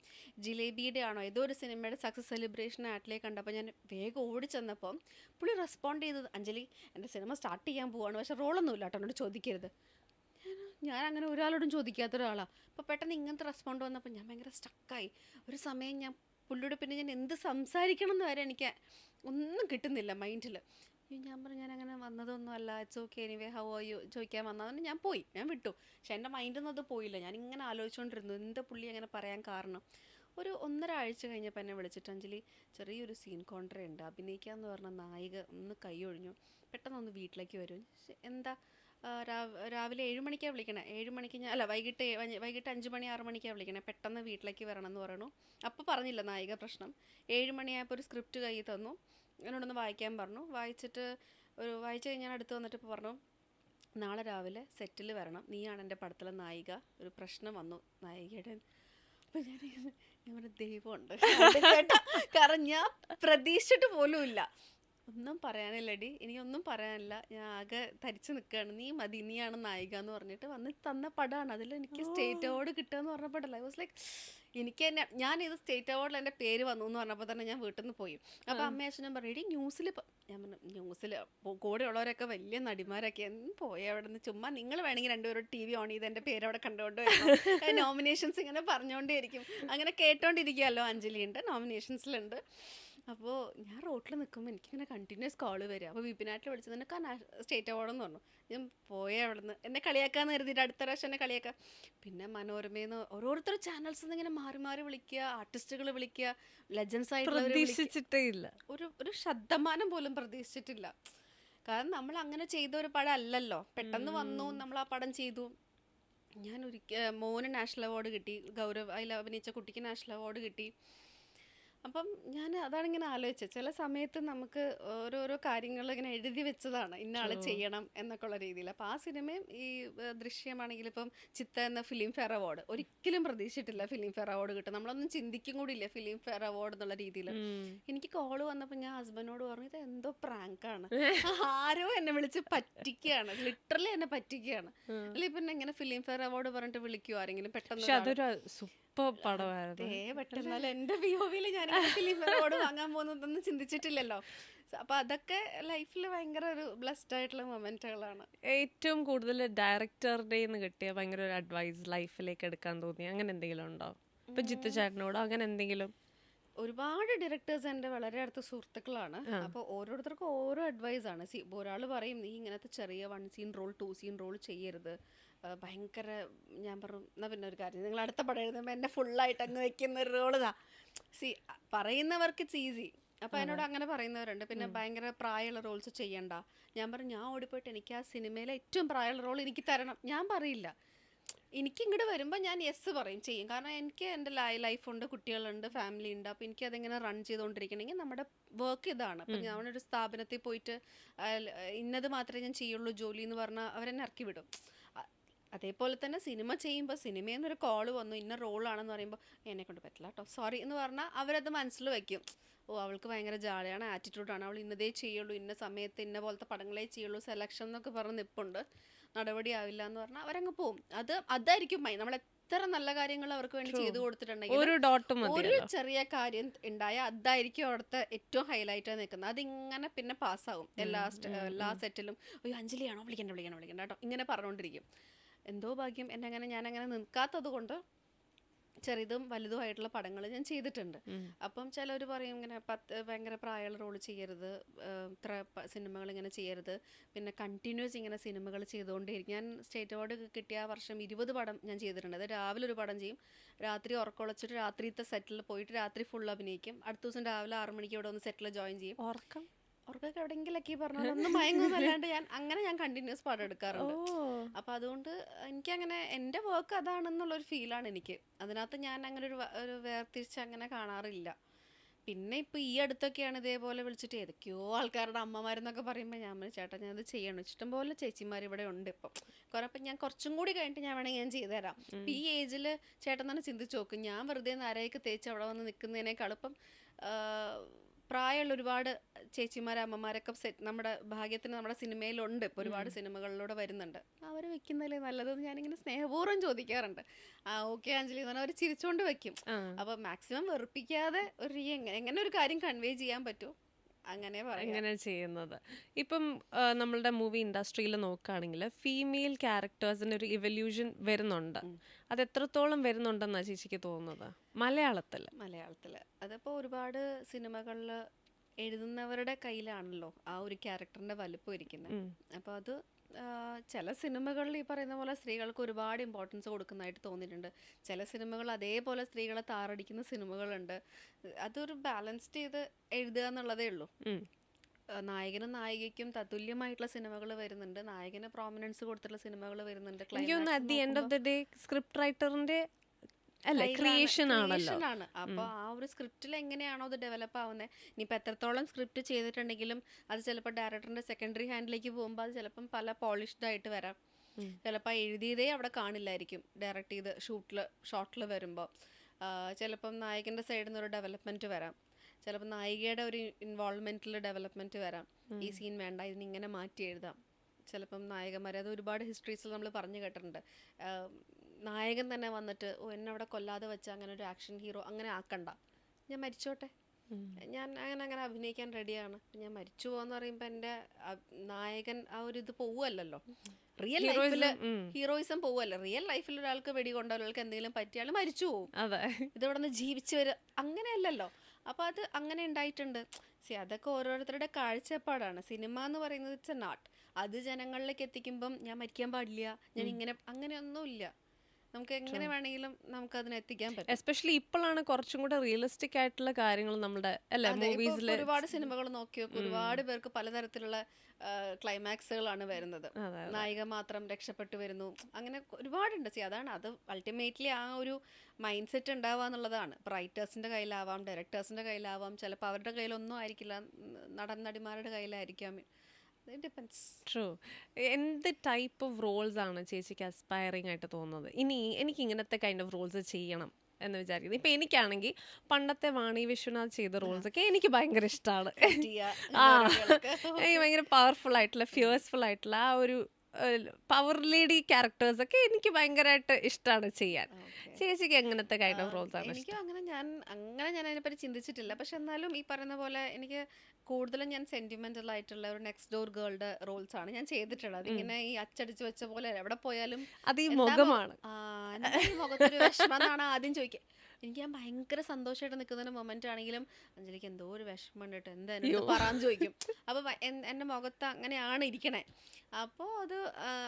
ജിലേബിയുടെ ആണോ ഏതോ ഒരു സിനിമയുടെ സക്സസ് സെലിബ്രേഷൻ ആറ്റ്ലിയെ കണ്ടപ്പോൾ ഞാൻ വേഗം ഓടി ചെന്നപ്പോൾ പുള്ളി റെസ്പോണ്ട് ചെയ്തത്, അഞ്ജലി എൻ്റെ സിനിമ സ്റ്റാർട്ട് ചെയ്യാൻ പോവാണ്, പക്ഷേ റോളൊന്നുമില്ല കേട്ടോ, എന്നോട് ചോദിക്കരുത്. ഞാൻ അങ്ങനെ ഒരാളോടും ചോദിക്കാത്ത ഒരാളാണ്. അപ്പോൾ പെട്ടെന്ന് ഇങ്ങനത്തെ റെസ്പോണ്ട് വന്നപ്പോൾ ഞാൻ ഭയങ്കര സ്റ്റക്കായി. ഒരു സമയം ഞാൻ പുള്ളിയോട് പിന്നെ ഞാൻ എന്ത് സംസാരിക്കണം എന്ന് വരെ എനിക്ക് ഒന്നും കിട്ടുന്നില്ല മൈൻഡിൽ. ഞാൻ പറഞ്ഞു ഞാൻ അങ്ങനെ വന്നതൊന്നും അല്ല, it's okay anyway how are you ചോദിക്കാൻ വന്നതുകൊണ്ട് ഞാൻ പോയി, ഞാൻ വിട്ടു. പക്ഷെ എൻ്റെ മൈൻഡിൽ നിന്ന് അത് പോയില്ല. ഞാൻ ഇങ്ങനെ ആലോചിച്ചുകൊണ്ടിരുന്നു എന്താ പുള്ളി അങ്ങനെ പറയാൻ കാരണം. ഒരു 1.5 ആഴ്ച കഴിഞ്ഞപ്പോൾ എന്നെ വിളിച്ചിട്ട്, അഞ്ജലി ചെറിയൊരു സീൻ കോൺട്ര ഉണ്ട്, അഭിനയിക്കാമെന്ന് പറഞ്ഞ നായിക ഒന്ന് കൈ ഒഴിഞ്ഞു, പെട്ടെന്ന് ഒന്ന് വീട്ടിലേക്ക് വരും. എന്താ രാവിലെ 7 മണിക്കാണ് വിളിക്കണേ, 7 മണിക്ക് ഞാൻ അല്ല വൈകിട്ട് 5 മണി 6 മണിക്കാണ് വിളിക്കണേ, പെട്ടെന്ന് വീട്ടിലേക്ക് വരണം എന്ന് പറയണു. അപ്പോൾ പറഞ്ഞില്ല നായിക പ്രശ്നം. 7 മണിയായപ്പോൾ ഒരു സ്ക്രിപ്റ്റ് കയ്യിൽ തന്നു, എന്നോടൊന്ന് വായിക്കാൻ പറഞ്ഞു. വായിച്ചു കഴിഞ്ഞാൽ അടുത്ത് വന്നിട്ട് ഇപ്പോൾ പറഞ്ഞു, നാളെ രാവിലെ സെറ്റിൽ വരണം, നീയാണ് എൻ്റെ പടത്തിലെ നായിക, ഒരു പ്രശ്നം വന്നു നായികയുടെ. അപ്പോൾ ഞാൻ പറഞ്ഞ ദൈവമുണ്ട് കാരണം ഞാൻ പ്രതീക്ഷിച്ചിട്ട് പോലും ഇല്ല. ഒന്നും പറയാനില്ലടി, എനിക്കൊന്നും പറയാനില്ല, ഞാൻ ആകെ തരിച്ചു നിൽക്കുകയാണ്, നീ മതി, നീയാണ് നായിക എന്ന് പറഞ്ഞിട്ട് വന്ന് തന്ന പടമാണ്. അതിൽ എനിക്ക് സ്റ്റേറ്റ് അവാർഡ് കിട്ടുക എന്ന് പറഞ്ഞപ്പോഴല്ല, ഐ വാസ് ലൈക്ക് എനിക്ക് തന്നെ ഞാൻ ഇത് സ്റ്റേറ്റ് അവാർഡിൽ എൻ്റെ പേര് വന്നു എന്ന് പറഞ്ഞപ്പോൾ തന്നെ ഞാൻ വീട്ടിൽ നിന്ന് പോയി. അപ്പോൾ അമ്മ അച്ഛനും പറയും, എടി ന്യൂസിൽ, ഞാൻ പറഞ്ഞു ന്യൂസിൽ കൂടെ ഉള്ളവരൊക്കെ വലിയ നടിമാരൊക്കെ പോയി അവിടെ നിന്ന്, ചുമ്മാ നിങ്ങൾ വേണമെങ്കിൽ രണ്ടുപേരും TV ഓൺ ചെയ്ത് എൻ്റെ പേര് അവിടെ കണ്ടുകൊണ്ട് വരും, നോമിനേഷൻസ് ഇങ്ങനെ പറഞ്ഞുകൊണ്ടേയിരിക്കും, അങ്ങനെ കേട്ടോണ്ടിരിക്കുമല്ലോ, അഞ്ജലിയുണ്ട് നോമിനേഷൻസിലുണ്ട്. അപ്പോൾ ഞാൻ റോട്ടിൽ നിൽക്കുമ്പോൾ എനിക്കിങ്ങനെ കണ്ടിന്യൂസ് കോള് വരിക. അപ്പോൾ വിപിനാട്ടിൽ വിളിച്ചത് നിനക്ക് സ്റ്റേറ്റ് അവാർഡെന്ന് പറഞ്ഞു. ഞാൻ പോയ അവിടെ നിന്ന് എന്നെ കളിയാക്കാന്ന് കരുതിയിട്ട് അടുത്ത പ്രാവശ്യം എന്നെ കളിയാക്കാം. പിന്നെ മനോരമയിൽ ഓരോരുത്തർ ചാനൽസിൽ നിന്ന് ഇങ്ങനെ മാറി മാറി വിളിക്കുക, ആർട്ടിസ്റ്റുകൾ വിളിക്കുക, ലെജൻസ് ആയിട്ടുള്ളവർ പ്രതീക്ഷിച്ചിട്ടേ ഇല്ല. ഒരു ശതമാനം പോലും പ്രതീക്ഷിച്ചിട്ടില്ല. കാരണം നമ്മൾ അങ്ങനെ ചെയ്ത ഒരു പടം അല്ലല്ലോ, പെട്ടെന്ന് വന്നു, നമ്മൾ ആ പടം ചെയ്തു. ഞാൻ മോന് നാഷണൽ അവാർഡ് കിട്ടി, ഗൗരവ് അതിൽ അഭിനയിച്ച കുട്ടിക്ക് നാഷണൽ അവാർഡ് കിട്ടി. അപ്പം ഞാൻ അതാണ് ഇങ്ങനെ ആലോചിച്ചത്, ചില സമയത്ത് നമുക്ക് ഓരോരോ കാര്യങ്ങൾ ഇങ്ങനെ എഴുതി വെച്ചതാണ് ഇന്ന ആൾ ചെയ്യണം എന്നൊക്കെ ഉള്ള രീതിയിൽ. അപ്പോൾ ആ സിനിമയും ഈ ദൃശ്യമാണെങ്കിൽ ഇപ്പം ചിത്ത എന്ന ഫിലിം ഫെയർ അവാർഡ് ഒരിക്കലും പ്രതീക്ഷിച്ചിട്ടില്ല ഫിലിം ഫെയർ അവാർഡ് കിട്ടും, നമ്മളൊന്നും ചിന്തിക്കും കൂടി ഇല്ല ഫിലിം ഫെയർ അവാർഡ് എന്നുള്ള രീതിയിൽ. എനിക്ക് കോള് വന്നപ്പോൾ ഞാൻ ഹസ്ബൻഡിനോട് പറഞ്ഞു, ഇത് എന്തോ പ്രാങ്കാണ്, ആരോ എന്നെ വിളിച്ച് പറ്റിക്കുകയാണ്, ലിറ്ററലി എന്നെ പറ്റിക്കുകയാണ്. അല്ലെ പിന്നെ ഇങ്ങനെ ഫിലിം ഫെയർ അവാർഡ് പറഞ്ഞിട്ട് വിളിക്കുമോ ആരെങ്കിലും പെട്ടെന്ന്? പെട്ടെന്നാലും എൻ്റെ POVയിൽ ഞാൻ ഫിലിം ഫെയർ അവാർഡ് വാങ്ങാൻ പോകുന്നതൊന്നും ചിന്തിച്ചിട്ടില്ലല്ലോ. അപ്പൊ അതൊക്കെ ലൈഫിൽ ഭയങ്കര ഒരു ബ്ലെസ്ഡ് ആയിട്ടുള്ള മൊമെന്റുകളാണ്. ഏറ്റവും കൂടുതൽ ഡയറക്ടറുടെ കിട്ടിയ ഭയങ്കര ഒരു അഡ്വൈസ് ലൈഫിലേക്ക് എടുക്കാൻ തോന്നി അങ്ങനെ എന്തെങ്കിലും ഉണ്ടോ? ഇപ്പൊ ജിത്തു ചേട്ടനോടോ അങ്ങനെ എന്തെങ്കിലും? ഒരുപാട് ഡയറക്ടേഴ്സ് എൻ്റെ വളരെ അടുത്ത സുഹൃത്തുക്കളാണ്. അപ്പോൾ ഓരോരുത്തർക്കും ഓരോ അഡ്വൈസാണ്. ഒരാൾ പറയും നീ ഇങ്ങനത്തെ ചെറിയ 1 സീൻ റോൾ 2 സീൻ റോൾ ചെയ്യരുത്, ഭയങ്കര, ഞാൻ പറഞ്ഞു എന്നാൽ പിന്നെ ഒരു കാര്യം, നിങ്ങൾ അടുത്ത പടം എഴുതുമ്പോൾ എന്നെ ഫുള്ളായിട്ട് അങ്ങ് വെക്കുന്ന ഒരു റോളിതാ. പറയുന്നവർക്ക് ഇറ്റ്സ് ഈസി. അപ്പോൾ എന്നോട് അങ്ങനെ പറയുന്നവരുണ്ട്. പിന്നെ ഭയങ്കര പ്രായമുള്ള റോൾസ് ചെയ്യണ്ട. ഞാൻ പറഞ്ഞു ഞാൻ ഓടിപ്പോയിട്ട് എനിക്ക് ആ സിനിമയിലെ ഏറ്റവും പ്രായമുള്ള റോൾ എനിക്ക് തരണം, ഞാൻ പറയില്ല. എനിക്ക് ഇങ്ങോട്ട് വരുമ്പോൾ ഞാൻ യെസ് പറയും, ചെയ്യും. കാരണം എനിക്ക് എൻ്റെ ലൈഫുണ്ട്, കുട്ടികളുണ്ട്, ഫാമിലി ഉണ്ട്. അപ്പോൾ എനിക്ക് അതെങ്ങനെ റൺ ചെയ്തുകൊണ്ടിരിക്കണമെങ്കിൽ നമ്മുടെ വർക്ക് ഇതാണ്. അപ്പം ഞാനൊരു സ്ഥാപനത്തിൽ പോയിട്ട് ഇന്നത് മാത്രമേ ഞാൻ ചെയ്യുള്ളൂ ജോലി എന്ന് പറഞ്ഞാൽ അവരെന്നെ ഇറക്കി വിടും. അതേപോലെ തന്നെ സിനിമ ചെയ്യുമ്പോൾ സിനിമയിൽ നിന്നൊരു കോള് വന്നു ഇന്ന റോളാണെന്ന് പറയുമ്പോൾ എന്നെ കൊണ്ട് പറ്റില്ല കേട്ടോ സോറി എന്ന് പറഞ്ഞാൽ അവരത് മനസ്സിൽ വയ്ക്കും. ഓ അവൾക്ക് ഭയങ്കര ജാളിയാണ്, ആറ്റിറ്റ്യൂഡാണ്, അവൾ ഇന്നതേ ചെയ്യുള്ളൂ, ഇന്ന സമയത്ത് ഇന്ന പോലത്തെ പടങ്ങളെ ചെയ്യുള്ളൂ, സെലക്ഷൻ എന്നൊക്കെ പറഞ്ഞ് നിൽപ്പുണ്ട്, നടപടിയാവില്ല എന്ന് പറഞ്ഞാൽ അവരങ്ങ് പോവും. അതായിരിക്കും നമ്മൾ എത്ര നല്ല കാര്യങ്ങൾ അവർക്ക് വേണ്ടി ചെയ്തു കൊടുത്തിട്ടുണ്ടെങ്കിൽ ഒരു ചെറിയ കാര്യം ഉണ്ടായാൽ അതായിരിക്കും അവിടുത്തെ ഏറ്റവും ഹൈലൈറ്റ് നിൽക്കുന്നത്. അതിങ്ങനെ പിന്നെ പാസ്സാവും എല്ലാ സെറ്റിലും. അയ്യോ അഞ്ജലിയാണോ, വിളിക്കണ്ട കേട്ടോ, ഇങ്ങനെ പറഞ്ഞുകൊണ്ടിരിക്കും. എന്തോ ഭാഗ്യം ഞാനങ്ങനെ നിൽക്കാത്തത് കൊണ്ട് ചെറുതും വലുതുമായിട്ടുള്ള പടങ്ങൾ ഞാൻ ചെയ്തിട്ടുണ്ട്. അപ്പം ചിലർ പറയും ഇങ്ങനെ ഭയങ്കര പ്രായമുള്ള റോൾ ചെയ്യരുത്, ഇത്ര സിനിമകൾ ഇങ്ങനെ ചെയ്യരുത്, പിന്നെ കണ്ടിന്യൂസ് ഇങ്ങനെ സിനിമകൾ ചെയ്തുകൊണ്ടേയിരിക്കും. ഞാൻ സ്റ്റേറ്റ് അവാർഡ് കിട്ടിയ വർഷം 20 പടം ഞാൻ ചെയ്തിട്ടുണ്ട്. അത് രാവിലെ ഒരു പടം ചെയ്യും, രാത്രി ഉറക്കമുളച്ചിട്ട് രാത്രിത്തെ സെറ്റിൽ പോയിട്ട് രാത്രി ഫുൾ അഭിനയിക്കും, അടുത്ത ദിവസം രാവിലെ 6 മണിക്ക് ഇവിടെ ഒന്ന് സെറ്റിൽ ജോയിൻ ചെയ്യും. ഉറക്കൊക്കെ എവിടെയെങ്കിലൊക്കെ ഈ പറഞ്ഞ പോലെ ഒന്ന് മയങ്ങുന്നല്ലാണ്ട് ഞാൻ കണ്ടിന്യൂസ് പടം എടുക്കാറുണ്ട്. അപ്പൊ അതുകൊണ്ട് എനിക്കങ്ങനെ എൻ്റെ വർക്ക് അതാണെന്നുള്ളൊരു ഫീലാണ് എനിക്ക്. അതിനകത്ത് ഞാൻ അങ്ങനെ ഒരു വേർതിരിച്ച് അങ്ങനെ കാണാറില്ല. പിന്നെ ഇപ്പൊ ഈ അടുത്തൊക്കെയാണ് ഇതേപോലെ വിളിച്ചിട്ട് ഏതൊക്കെയോ ആൾക്കാരുടെ അമ്മമാരെന്നൊക്കെ പറയുമ്പോൾ ഞാൻ പറഞ്ഞു, ചേട്ടാ ഞാനത് ചെയ്യണം, ഇഷ്ടംപോലെ ചേച്ചിമാർ ഇവിടെ ഉണ്ട് ഇപ്പം കുറെ, അപ്പം ഞാൻ കുറച്ചും കൂടി കഴിഞ്ഞിട്ട് ഞാൻ വേണമെങ്കിൽ ഞാൻ ചെയ്തു തരാം. ഇപ്പം ഈ ഏജിൽ ചേട്ടൻ തന്നെ ചിന്തിച്ച് നോക്കും, ഞാൻ വെറുതെ നാരയൊക്കെ തേച്ച് അവിടെ വന്ന് നിൽക്കുന്നതിനേക്കാളും ഇപ്പം പ്രായമുള്ള ഒരുപാട് ചേച്ചിമാർ അമ്മമാരൊക്കെ നമ്മുടെ ഭാഗ്യത്തിന് നമ്മുടെ സിനിമയിലുണ്ട്. ഇപ്പോൾ ഒരുപാട് സിനിമകളിലൂടെ വരുന്നുണ്ട്. അവർ വെക്കുന്നതിലേ നല്ലതെന്ന് ഞാനിങ്ങനെ സ്നേഹപൂർവ്വം ചോദിക്കാറുണ്ട്. ആ ഓക്കെ അഞ്ജലി എന്ന് പറഞ്ഞാൽ അവർ ചിരിച്ചുകൊണ്ട് വെക്കും. അപ്പോൾ മാക്സിമം വെറുപ്പിക്കാതെ എങ്ങനെ ഒരു കാര്യം കൺവേ ചെയ്യാൻ പറ്റുമോ അങ്ങനെ പറയാം. അങ്ങനെ ചെയ്യുന്നത്. ഇപ്പം നമ്മളുടെ മൂവി ഇൻഡസ്ട്രിയിൽ നോക്കുകയാണെങ്കിൽ ഫീമെയിൽ ക്യാരക്ടേഴ്സിന് ഒരു ഇവല്യൂഷൻ വരുന്നുണ്ട്. അത് എത്രത്തോളം വരുന്നുണ്ടെന്നാണ് ചേച്ചിക്ക് തോന്നുന്നത് മലയാളത്തിൽ? അതിപ്പോൾ ഒരുപാട് സിനിമകളിൽ എഴുതുന്നവരുടെ കയ്യിലാണല്ലോ ആ ഒരു ക്യാരക്ടറിന്റെ വലുപ്പം ഇരിക്കുന്നത്. അപ്പോൾ അത് ചില സിനിമകളിൽ ഈ പറയുന്ന പോലെ സ്ത്രീകൾക്ക് ഒരുപാട് ഇമ്പോർട്ടൻസ് കൊടുക്കുന്നതായിട്ട് തോന്നിയിട്ടുണ്ട്. ചില സിനിമകൾ അതേപോലെ സ്ത്രീകളെ താറടിക്കുന്ന സിനിമകളുണ്ട്. അതൊരു ബാലൻസ് ചെയ്ത് എഴുതുക എന്നുള്ളതേ ഉള്ളൂ. നായകനും നായികയ്ക്കും തത്തുല്യമായിട്ടുള്ള സിനിമകൾ വരുന്നുണ്ട്, നായകന് പ്രോമിനൻസ് കൊടുത്തിട്ടുള്ള സിനിമകൾ വരുന്നുണ്ട്. സ്ക്രിപ്റ്റ് റൈറ്ററിന്റെ ക്രിയേഷൻ ആണല്ലോ. അപ്പൊ ആ ഒരു സ്ക്രിപ്റ്റിൽ എങ്ങനെയാണോ അത് ഡെവലപ്പ് ആവുന്നത്, ഇനിയിപ്പോൾ എത്രത്തോളം സ്ക്രിപ്റ്റ് ചെയ്തിട്ടുണ്ടെങ്കിലും അത് ചിലപ്പോൾ ഡയറക്ടറിന്റെ സെക്കൻഡറി ഹാൻഡിലേക്ക് പോകുമ്പോൾ അത് ചിലപ്പം പല പോളിഷ്ഡ് ആയിട്ട് വരാം. ചിലപ്പോൾ എഴുതിയതേ അവിടെ കാണില്ലായിരിക്കും ഡയറക്റ്റ് ചെയ്ത് ഷോട്ടിൽ വരുമ്പോൾ. ചിലപ്പം നായകന്റെ സൈഡിൽ നിന്ന് ഒരു ഡെവലപ്മെന്റ് വരാം, ചിലപ്പോൾ നായികയുടെ ഒരു ഇൻവോൾവ്മെന്റിൽ ഡെവലപ്മെന്റ് വരാം. ഈ സീൻ വേണ്ട, ഇതിനിങ്ങനെ മാറ്റി എഴുതാം. ചിലപ്പം നായകന്മാരെ അത് ഒരുപാട് ഹിസ്റ്ററീസിൽ നമ്മൾ പറഞ്ഞു കേട്ടിട്ടുണ്ട്. നായകൻ തന്നെ വന്നിട്ട് എന്നെ അവിടെ കൊല്ലാതെ വെച്ച അങ്ങനെ ഒരു ആക്ഷൻ ഹീറോ അങ്ങനെ ആക്കണ്ട, ഞാൻ മരിച്ചോട്ടെ, ഞാൻ അങ്ങനെ അഭിനയിക്കാൻ റെഡിയാണ്, ഞാൻ മരിച്ചു പോവാന്ന് പറയുമ്പോൾ എൻ്റെ നായകൻ ആ ഒരു ഇത് പോവുമല്ലോ, റിയൽ ലൈഫില് ഹീറോയിസം പോവല്ലേ. റിയൽ ലൈഫിൽ ഒരാൾക്ക് വെടികൊണ്ട ഒരാൾക്ക് എന്തെങ്കിലും പറ്റിയാൽ മരിച്ചു പോവും. ഇതവിടെ നിന്ന് ജീവിച്ചു വരിക അങ്ങനെയല്ലല്ലോ. അപ്പോൾ അത് അങ്ങനെ ഉണ്ടായിട്ടുണ്ട്. അതൊക്കെ ഓരോരുത്തരുടെ കാഴ്ചപ്പാടാണ്. സിനിമ എന്ന് പറയുന്നത് ഇറ്റ്സ് എ ആർട്ട്. അത് ജനങ്ങളിലേക്ക് എത്തിക്കുമ്പം ഞാൻ മരിക്കാൻ പാടില്ല, ഞാൻ ഇങ്ങനെ അങ്ങനെയൊന്നുമില്ല. നമുക്ക് എങ്ങനെ വേണമെങ്കിലും നമുക്ക് അതിനെ എത്തിക്കാൻ പറ്റും. എസ്പെഷ്യലി ഇപ്പോഴാണ് കുറച്ചും കൂടെ റിയലിസ്റ്റിക് ആയിട്ടുള്ള കാര്യങ്ങൾ നമ്മുടെ മൂവീസിൽ. ഒരുപാട് സിനിമകൾ നോക്കിയോ, ഒരുപാട് പേർക്ക് പലതരത്തിലുള്ള ക്ലൈമാക്സുകളാണ് വരുന്നത്. നായിക മാത്രം രക്ഷപ്പെട്ടു വരുന്നു, അങ്ങനെ ഒരുപാടുണ്ട്. അതാണ് അത് അൾട്ടിമേറ്റ്ലി ആ ഒരു മൈൻഡ് സെറ്റ് ഉണ്ടാവുക എന്നുള്ളതാണ്. റൈറ്റേഴ്സിന്റെ കയ്യിലാവാം, ഡയറക്ടേഴ്സിന്റെ കയ്യിലാവാം, ചിലപ്പോൾ അവരുടെ കയ്യിലൊന്നും ആയിരിക്കില്ല, നടിമാരുടെ കയ്യിലായിരിക്കാം. ട്രൂ. എന്ത് ടൈപ്പ് ഓഫ് റോൾസ് ആണ് ചേച്ചിക്ക് അസ്പയറിംഗ് ആയിട്ട് തോന്നുന്നത്? ഇനി എനിക്ക് ഇങ്ങനത്തെ കൈൻഡ് ഓഫ് റോൾസ് ചെയ്യണം എന്ന് വിചാരിക്കുന്നത്. ഇപ്പൊ എനിക്കാണെങ്കിൽ പണ്ടത്തെ വാണി വിശ്വനാഥ് ചെയ്ത റോൾസ് ഒക്കെ എനിക്ക് ഭയങ്കര ഇഷ്ടമാണ്. എനിക്ക് ഭയങ്കര പവർഫുൾ ആയിട്ടുള്ള ഫിയേഴ്സ്ഫുൾ ആയിട്ടുള്ള ആ ഒരു പവർ ലേഡി ക്യാരക്ടേഴ്സ് ഒക്കെ എനിക്ക് ഭയങ്കരമായിട്ട് ഇഷ്ടമാണ് ചെയ്യാൻ. ചേച്ചിക്ക് എങ്ങനത്തെ കൈൻഡ് ഓഫ് റോൾസ് ആണ്? എനിക്ക് ഞാൻ അതിനെപ്പറ്റി ചിന്തിച്ചിട്ടില്ല. പക്ഷെ എന്നാലും ഈ പറയുന്ന പോലെ എനിക്ക് കൂടുതലും ഞാൻ സെന്റിമെന്റൽ ആയിട്ടുള്ള ഒരു നെക്സ്റ്റ് ഡോർ ഗേളുടെ റോൾസ് ആണ് ഞാൻ ചെയ്തിട്ടുള്ളത്. അതിങ്ങനെ ഈ അച്ചടിച്ച് വെച്ച പോലെ എവിടെ പോയാലും അത് ഈ മുഖമാണ്, മുഖത്തൊരു വിഷമം എന്നാണ് ആദ്യം ചോദിക്കുക. എനിക്ക് ഞാൻ ഭയങ്കര സന്തോഷമായിട്ട് നിൽക്കുന്ന മൊമെന്റ് ആണെങ്കിലും അഞ്ജലിക്ക് എന്തോ ഒരു വിഷമം ഉണ്ട്, എന്താ പറയാൻ ചോദിക്കും. അപ്പൊ എൻ്റെ മുഖത്ത് അങ്ങനെയാണ് ഇരിക്കണേ. അപ്പോൾ അത്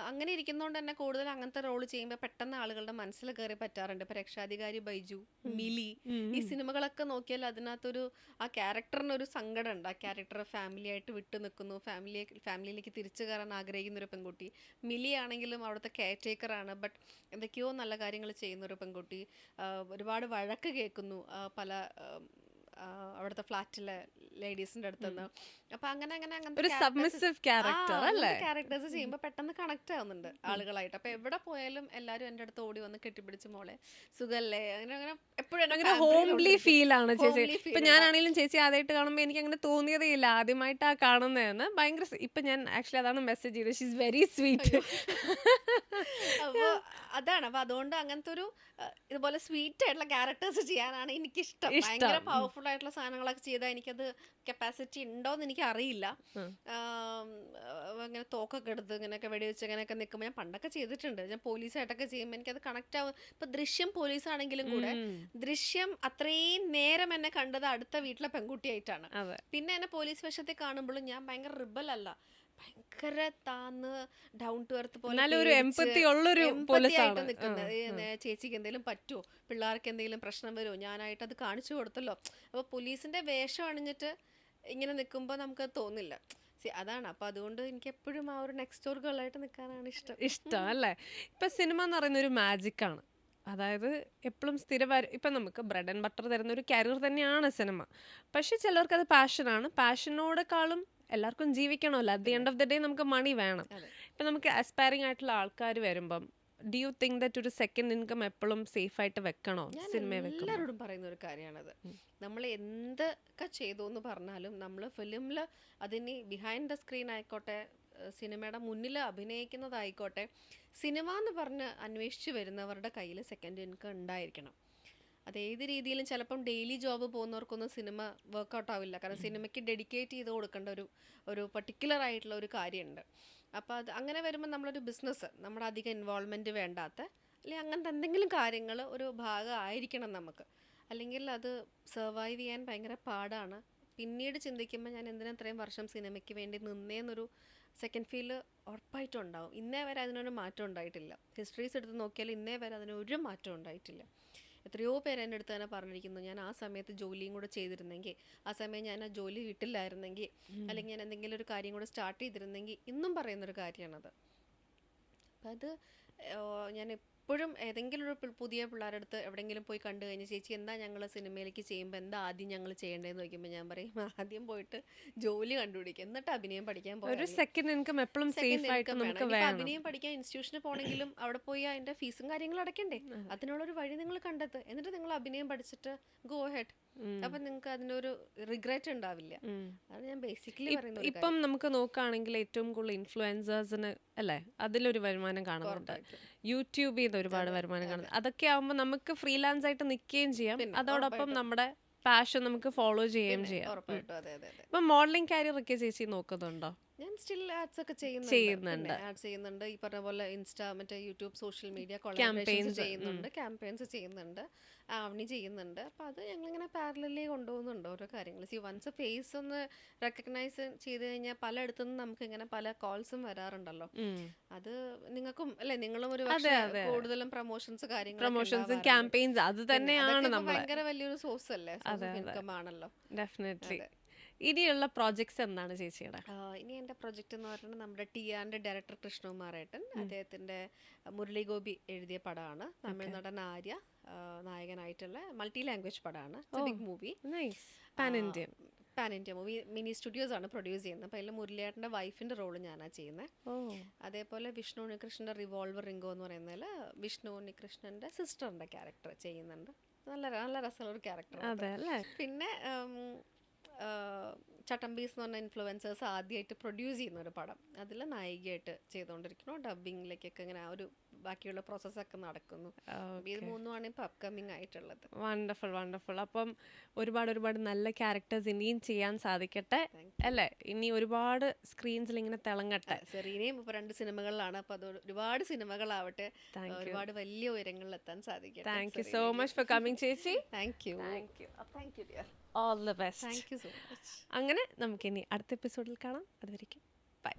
അങ്ങനെ ഇരിക്കുന്നതുകൊണ്ട് തന്നെ കൂടുതൽ അങ്ങനത്തെ റോള് ചെയ്യുമ്പോൾ പെട്ടെന്ന് ആളുകളുടെ മനസ്സിൽ കയറി പറ്റാറുണ്ട്. ഇപ്പൊ രക്ഷാധികാരി ബൈജു, മിലി, ഈ സിനിമകളൊക്കെ നോക്കിയാൽ അതിനകത്തൊരു ആ ക്യാരക്ടറിനൊരു സങ്കടം ഉണ്ട്. ആ ക്യാരക്ടർ ഫാമിലി ആയിട്ട് വിട്ടു നിൽക്കുന്നു, ഫാമിലിയിലേക്ക് തിരിച്ചു കയറാൻ ആഗ്രഹിക്കുന്ന ഒരു പെൺകുട്ടി. മിലി ആണെങ്കിലും അവിടുത്തെ കെയർ ടേക്കറാണ്, ബട്ട് എന്തൊക്കെയോ നല്ല കാര്യങ്ങൾ ചെയ്യുന്ന ഒരു പെൺകുട്ടി. ഒരുപാട് വഴക്ക് കേൾക്കുന്നു പല അവിടുത്തെ ഫ്ലാറ്റിലെ ലേഡീസിന്റെ അടുത്തുനിന്ന്. അപ്പൊ അങ്ങനെ ക്യാരക്ടേഴ്സ് ചെയ്യുമ്പോൾ പെട്ടെന്ന് കണക്ട് ആവുന്നുണ്ട് ആളുകളായിട്ട്. അപ്പൊ എവിടെ പോയാലും എല്ലാരും എന്റെ അടുത്ത് ഓടി വന്ന് കെട്ടിപ്പിടിച്ച് മോളെ സുഖല്ലേ, അങ്ങനെ എപ്പോഴും ഹോംലി ഫീൽ ആണ് ചേച്ചി. ഇപ്പൊ ഞാനാണെങ്കിലും ചേച്ചി ആദ്യമായിട്ട് കാണുമ്പോൾ എനിക്ക് അങ്ങനെ തോന്നിയതേ ഇല്ല ആദ്യമായിട്ടാ കാണുന്നതെന്ന്. ഭയങ്കര ഇപ്പൊ ഞാൻ ആക്ച്വലി അതാണ് മെസ്സേജ് ചെയ്തത്, ഷീ ഈസ് വെരി സ്വീറ്റ്. അപ്പൊ അതാണ്. അപ്പൊ അതുകൊണ്ട് അങ്ങനത്തെ ഒരു ഇതുപോലെ സ്വീറ്റ് ആയിട്ടുള്ള ക്യാരക്ടേഴ്സ് ചെയ്യാനാണ് എനിക്കിഷ്ടം. ഭയങ്കര പവർഫുൾ ആയിട്ടുള്ള സാധനങ്ങളൊക്കെ ചെയ്താൽ എനിക്കത് കപ്പാസിറ്റി ഉണ്ടോന്ന് എനിക്ക് അറിയില്ല. ഇങ്ങനെ തോക്കൊക്കെ എടുത്ത് ഇങ്ങനെയൊക്കെ വെടിവെച്ച് ഇങ്ങനെയൊക്കെ നിൽക്കുമ്പോൾ ഞാൻ പണ്ടൊക്കെ ചെയ്തിട്ടുണ്ട്. ഞാൻ പോലീസായിട്ടൊക്കെ ചെയ്യുമ്പോൾ എനിക്കത് കണക്ട് ആവും. ഇപ്പൊ ദൃശ്യം പോലീസാണെങ്കിലും കൂടെ ദൃശ്യം അത്രയും നേരം എന്നെ കണ്ടത് അടുത്ത വീട്ടിലെ പെൺകുട്ടിയായിട്ടാണ്. പിന്നെ എന്നെ പോലീസ് വേഷത്തിൽ കാണുമ്പോഴും ഞാൻ ഭയങ്കര റിബൽ അല്ല, ഭയങ്കര താന്ന് ഡൗൺ ടു എർത്ത് പോലെ നിൽക്കുന്നത്. ചേച്ചിക്ക് എന്തെങ്കിലും പറ്റുമോ, പിള്ളേർക്ക് എന്തെങ്കിലും പ്രശ്നം വരുമോ, ഞാനായിട്ട് അത് കാണിച്ചു കൊടുത്തല്ലോ. അപ്പൊ പോലീസിന്റെ വേഷം അണിഞ്ഞിട്ട് ഇങ്ങനെ നിൽക്കുമ്പോൾ നമുക്ക് തോന്നില്ല. അതാണ്. അപ്പോൾ അതുകൊണ്ട് എനിക്ക് എപ്പോഴും ആ ഒരു നെക്സ്റ്റ് ഡോർ ഗേളായിട്ട് നിൽക്കാനാണ് ഇഷ്ടം. ഇഷ്ടം അല്ലേ? ഇപ്പം സിനിമ എന്ന് പറയുന്ന ഒരു മാജിക്കാണ്. അതായത് എപ്പോഴും ഇപ്പം നമുക്ക് ബ്രെഡ് ആൻഡ് ബട്ടർ തരുന്ന ഒരു കരിയർ തന്നെയാണ് സിനിമ. പക്ഷെ ചിലർക്ക് അത് പാഷനാണ്. പാഷനോടെക്കാളും എല്ലാവർക്കും ജീവിക്കണമല്ലോ. At the end of the day നമുക്ക് മണി വേണം. ഇപ്പം നമുക്ക് അസ്പയറിംഗ് ആയിട്ടുള്ള ആൾക്കാർ വരുമ്പം ഡു യു തിങ്ക് ദറ്റ് ഒരു സെക്കൻഡ് ഇൻകം എപ്പോഴും സേഫ് ആയിട്ട് വെക്കണോ? സിനിമ എല്ലാവരോടും പറയുന്ന ഒരു കാര്യമാണത്. നമ്മൾ എന്തൊക്കെ ചെയ്തു എന്ന് പറഞ്ഞാലും നമ്മൾ ഫിലിമിൽ അതിന് ബിഹൈൻഡ് ദ സ്ക്രീൻ ആയിക്കോട്ടെ, സിനിമയുടെ മുന്നിൽ അഭിനയിക്കുന്നതായിക്കോട്ടെ, സിനിമ എന്ന് പറഞ്ഞ് അന്വേഷിച്ച് വരുന്നവരുടെ കയ്യിൽ സെക്കൻഡ് ഇൻകം ഉണ്ടായിരിക്കണം. അത് ഏത് രീതിയിലും. ചിലപ്പം ഡെയിലി ജോബ് പോകുന്നവർക്കൊന്നും സിനിമ വർക്കൗട്ട് ആവില്ല. കാരണം സിനിമയ്ക്ക് ഡെഡിക്കേറ്റ് ചെയ്ത് കൊടുക്കേണ്ട ഒരു പർട്ടിക്കുലർ ആയിട്ടുള്ള ഒരു കാര്യമുണ്ട്. അപ്പോൾ അത് അങ്ങനെ വരുമ്പോൾ നമ്മളൊരു ബിസിനസ്, നമ്മുടെ അധികം ഇൻവോൾവ്മെൻറ്റ് വേണ്ടാത്ത അല്ലെങ്കിൽ അങ്ങനത്തെ എന്തെങ്കിലും കാര്യങ്ങൾ ഒരു ഭാഗമായിരിക്കണം നമുക്ക്. അല്ലെങ്കിൽ അത് സർവൈവ് ചെയ്യാൻ ഭയങ്കര പാടാണ്. പിന്നീട് ചിന്തിക്കുമ്പോൾ ഞാൻ എന്തിനാ ഇത്രയും വർഷം സിനിമയ്ക്ക് വേണ്ടി നിന്നേന്നൊരു സെക്കൻഡ് ഫീല് ഉറപ്പായിട്ടും ഉണ്ടാവും. ഇന്നേ വരെ അതിനൊരു മാറ്റം ഉണ്ടായിട്ടില്ല. ഹിസ്റ്ററീസ് എടുത്ത് നോക്കിയാൽ ഇന്നേ വരെ അതിനൊരു മാറ്റം ഉണ്ടായിട്ടില്ല. എത്രയോ പേര് എൻ്റെ അടുത്ത് തന്നെ പറഞ്ഞിരിക്കുന്നു, ഞാൻ ആ സമയത്ത് ജോലിയും കൂടെ ചെയ്തിരുന്നെങ്കിൽ, ആ സമയം ഞാൻ ആ ജോലി വീട്ടിലായിരുന്നെങ്കിൽ, അല്ലെങ്കിൽ ഞാൻ എന്തെങ്കിലും ഒരു കാര്യം കൂടെ സ്റ്റാർട്ട് ചെയ്തിരുന്നെങ്കിൽ, ഇന്നും പറയുന്നൊരു കാര്യമാണത്. അപ്പം അത് ഞാൻ എപ്പോഴും ഏതെങ്കിലും ഒരു പുതിയ പിള്ളേരുടെ അടുത്ത് എവിടെയെങ്കിലും പോയി കണ്ടു കഴിഞ്ഞ്, ചേച്ചി എന്താ ഞങ്ങൾ സിനിമയിലേക്ക് ചെയ്യുമ്പോൾ എന്താ ആദ്യം ഞങ്ങൾ ചെയ്യേണ്ടതെന്ന് ചോദിക്കുമ്പോൾ ഞാൻ പറയും, ആദ്യം പോയിട്ട് ജോലി കണ്ടുപിടിക്കുക, എന്നിട്ട് അഭിനയം പഠിക്കാൻ പോകും. ഒരു സെക്കൻഡ് ഇൻകം എപ്പോഴും സേഫ് ആയിട്ട് നമുക്ക് വേണം. അഭിനയം പഠിക്കാൻ ഇൻസ്റ്റിറ്റ്യൂഷനിൽ പോകണമെങ്കിലും അവിടെ പോയി അതിന്റെ ഫീസും കാര്യങ്ങളും അടയ്ക്കണ്ടേ? അതിനുള്ളൊരു വഴി നിങ്ങൾ കണ്ടെത്തുക. എന്നിട്ട് നിങ്ങൾ അഭിനയം പഠിച്ചിട്ട് ഗോ ഹെഡ്. അപ്പൊ നിങ്ങൾക്ക് അതിനൊരു റിഗ്രറ്റ് ഉണ്ടാവില്ല. അതാണ് ഞാൻ ബേസിക്കലി പറയുന്നത്. ഇപ്പം നമുക്ക് നോക്കുകയാണെങ്കിൽ ഏറ്റവും കൂടുതൽ ഇൻഫ്ലുവൻസേഴ്സിന് അല്ലേ അതിലൊരു വരുമാനം കാണുന്നുണ്ട്. യൂട്യൂബിൽ നിന്ന് ഒരുപാട് വരുമാനം കാണുന്നുണ്ട്. അതൊക്കെ ആവുമ്പോൾ നമുക്ക് ഫ്രീലാൻസ് ആയിട്ട് നിൽക്കുകയും ചെയ്യാം, അതോടൊപ്പം നമ്മുടെ പാഷൻ നമുക്ക് ഫോളോ ചെയ്യുകയും ചെയ്യാം. ഇപ്പൊ മോഡലിംഗ് കരിയർ ഒക്കെ ചേച്ചി നോക്കുന്നുണ്ടോ? ഞാൻ സ്റ്റിൽ ആഡ്സ് ഒക്കെ ചെയ്യുന്നുണ്ട്. ആഡ്സ് ചെയ്യുന്നുണ്ട്. ഈ പറഞ്ഞ പോലെ ഇൻസ്റ്റാ, മറ്റേ യൂട്യൂബ്, സോഷ്യൽ മീഡിയ കൊളാബറേഷൻസ് ചെയ്യുന്നുണ്ട്, ക്യാമ്പയിൻസ് ചെയ്യുന്നുണ്ട്, ആവണി ചെയ്യുന്നുണ്ട്. അപ്പം അത് ഞങ്ങളിങ്ങനെ പാരലലി കൊണ്ടുപോകുന്നുണ്ട് ഓരോ കാര്യങ്ങൾ. വൺസ് ഫേസ് ഒന്ന് റെക്കഗ്നൈസ് ചെയ്ത് കഴിഞ്ഞാൽ പലയിടത്തുനിന്ന് നമുക്ക് ഇങ്ങനെ പല കോൾസും വരാറുണ്ടല്ലോ. അത് നിങ്ങൾക്കും അല്ലെ, നിങ്ങളും ഒരു കൂടുതലും പ്രൊമോഷൻസ് കാര്യങ്ങൾ, ക്യാമ്പയിൻസ് അത് തന്നെയാണ് ഭയങ്കര വലിയൊരു സോഴ്സ് അല്ലേ, ഇൻകം ആണല്ലോ. ഡെഫിനറ്റ്ലി. ഇനിയുള്ള പ്രോജക്ട്സ് എന്താണ് ചേച്ചിയുടെ? ഇനി എൻ്റെ പ്രൊജക്റ്റ് എന്ന് പറഞ്ഞാൽ നമ്മുടെ ടിആറിൻ്റെ ഡയറക്ടർ കൃഷ്ണകുമാരേട്ടൻ, അദ്ദേഹത്തിൻ്റെ മുരളി ഗോപി എഴുതിയ പടമാണ്. തമിഴ്നാടൻ ആര്യ നായകനായിട്ടുള്ള മൾട്ടി ലാംഗ്വേജ് പടമാണ്. Big movie, pan India movie. Mini Studios ആണ് പ്രൊഡ്യൂസ് ചെയ്യുന്നത്. അപ്പോൾ അതിൽ മുരളിയേട്ടൻ്റെ വൈഫിൻ്റെ റോള് ഞാനാണ് ചെയ്യുന്നത്. അതേപോലെ വിഷ്ണു ഉണ്ണികൃഷ്ണൻ്റെ റിവോൾവർ റിംഗോ എന്ന് പറയുന്നതിൽ വിഷ്ണു ഉണ്ണികൃഷ്ണൻ്റെ സിസ്റ്ററിൻ്റെ ക്യാരക്ടർ ചെയ്യുന്നുണ്ട്. നല്ല രസമുള്ള ഒരു ക്യാരക്ടർ. പിന്നെ ചട്ടമ്പീസ് എന്ന് പറഞ്ഞ ഇൻഫ്ലുവൻസേഴ്സ് ആദ്യമായിട്ട് പ്രൊഡ്യൂസ് ചെയ്യുന്ന ഒരു പടം, അതിൽ നായികയായിട്ട് ചെയ്തുകൊണ്ടിരിക്കുന്നു. ഡബിങ്ങിലേക്കൊക്കെ ഇങ്ങനെ ആ ഒരു ബാക്കിയുള്ള പ്രോസസ്സൊക്കെ നടക്കുന്നു. ഇത് മൂന്നുമാണ് ഇപ്പോൾ അപ്കമിങ് ആയിട്ടുള്ളത്. Wonderful wonderful. അപ്പം ഒരുപാട് നല്ല ക്യാരക്ടേഴ്സ് ഇനിയും ചെയ്യാൻ സാധിക്കട്ടെ അല്ലേ? ഇനി ഒരുപാട് സ്ക്രീൻസിൽ ഇങ്ങനെ തിളങ്ങട്ടെ. സെറീനയും ഇപ്പോൾ 2 സിനിമകളിലാണ്. അപ്പോൾ അത് ഒരുപാട് സിനിമകളാവട്ടെ, ഒരുപാട് വലിയ ഉയരങ്ങളിൽ എത്താൻ സാധിക്കട്ടെ. Thank you so much for coming ചേച്ചി. Thank you. All the best. Thank you so much. അങ്ങനെ നമുക്കിനി അടുത്ത എപ്പിസോഡിൽ കാണാം. അതുവരെയ്ക്കും ബൈ.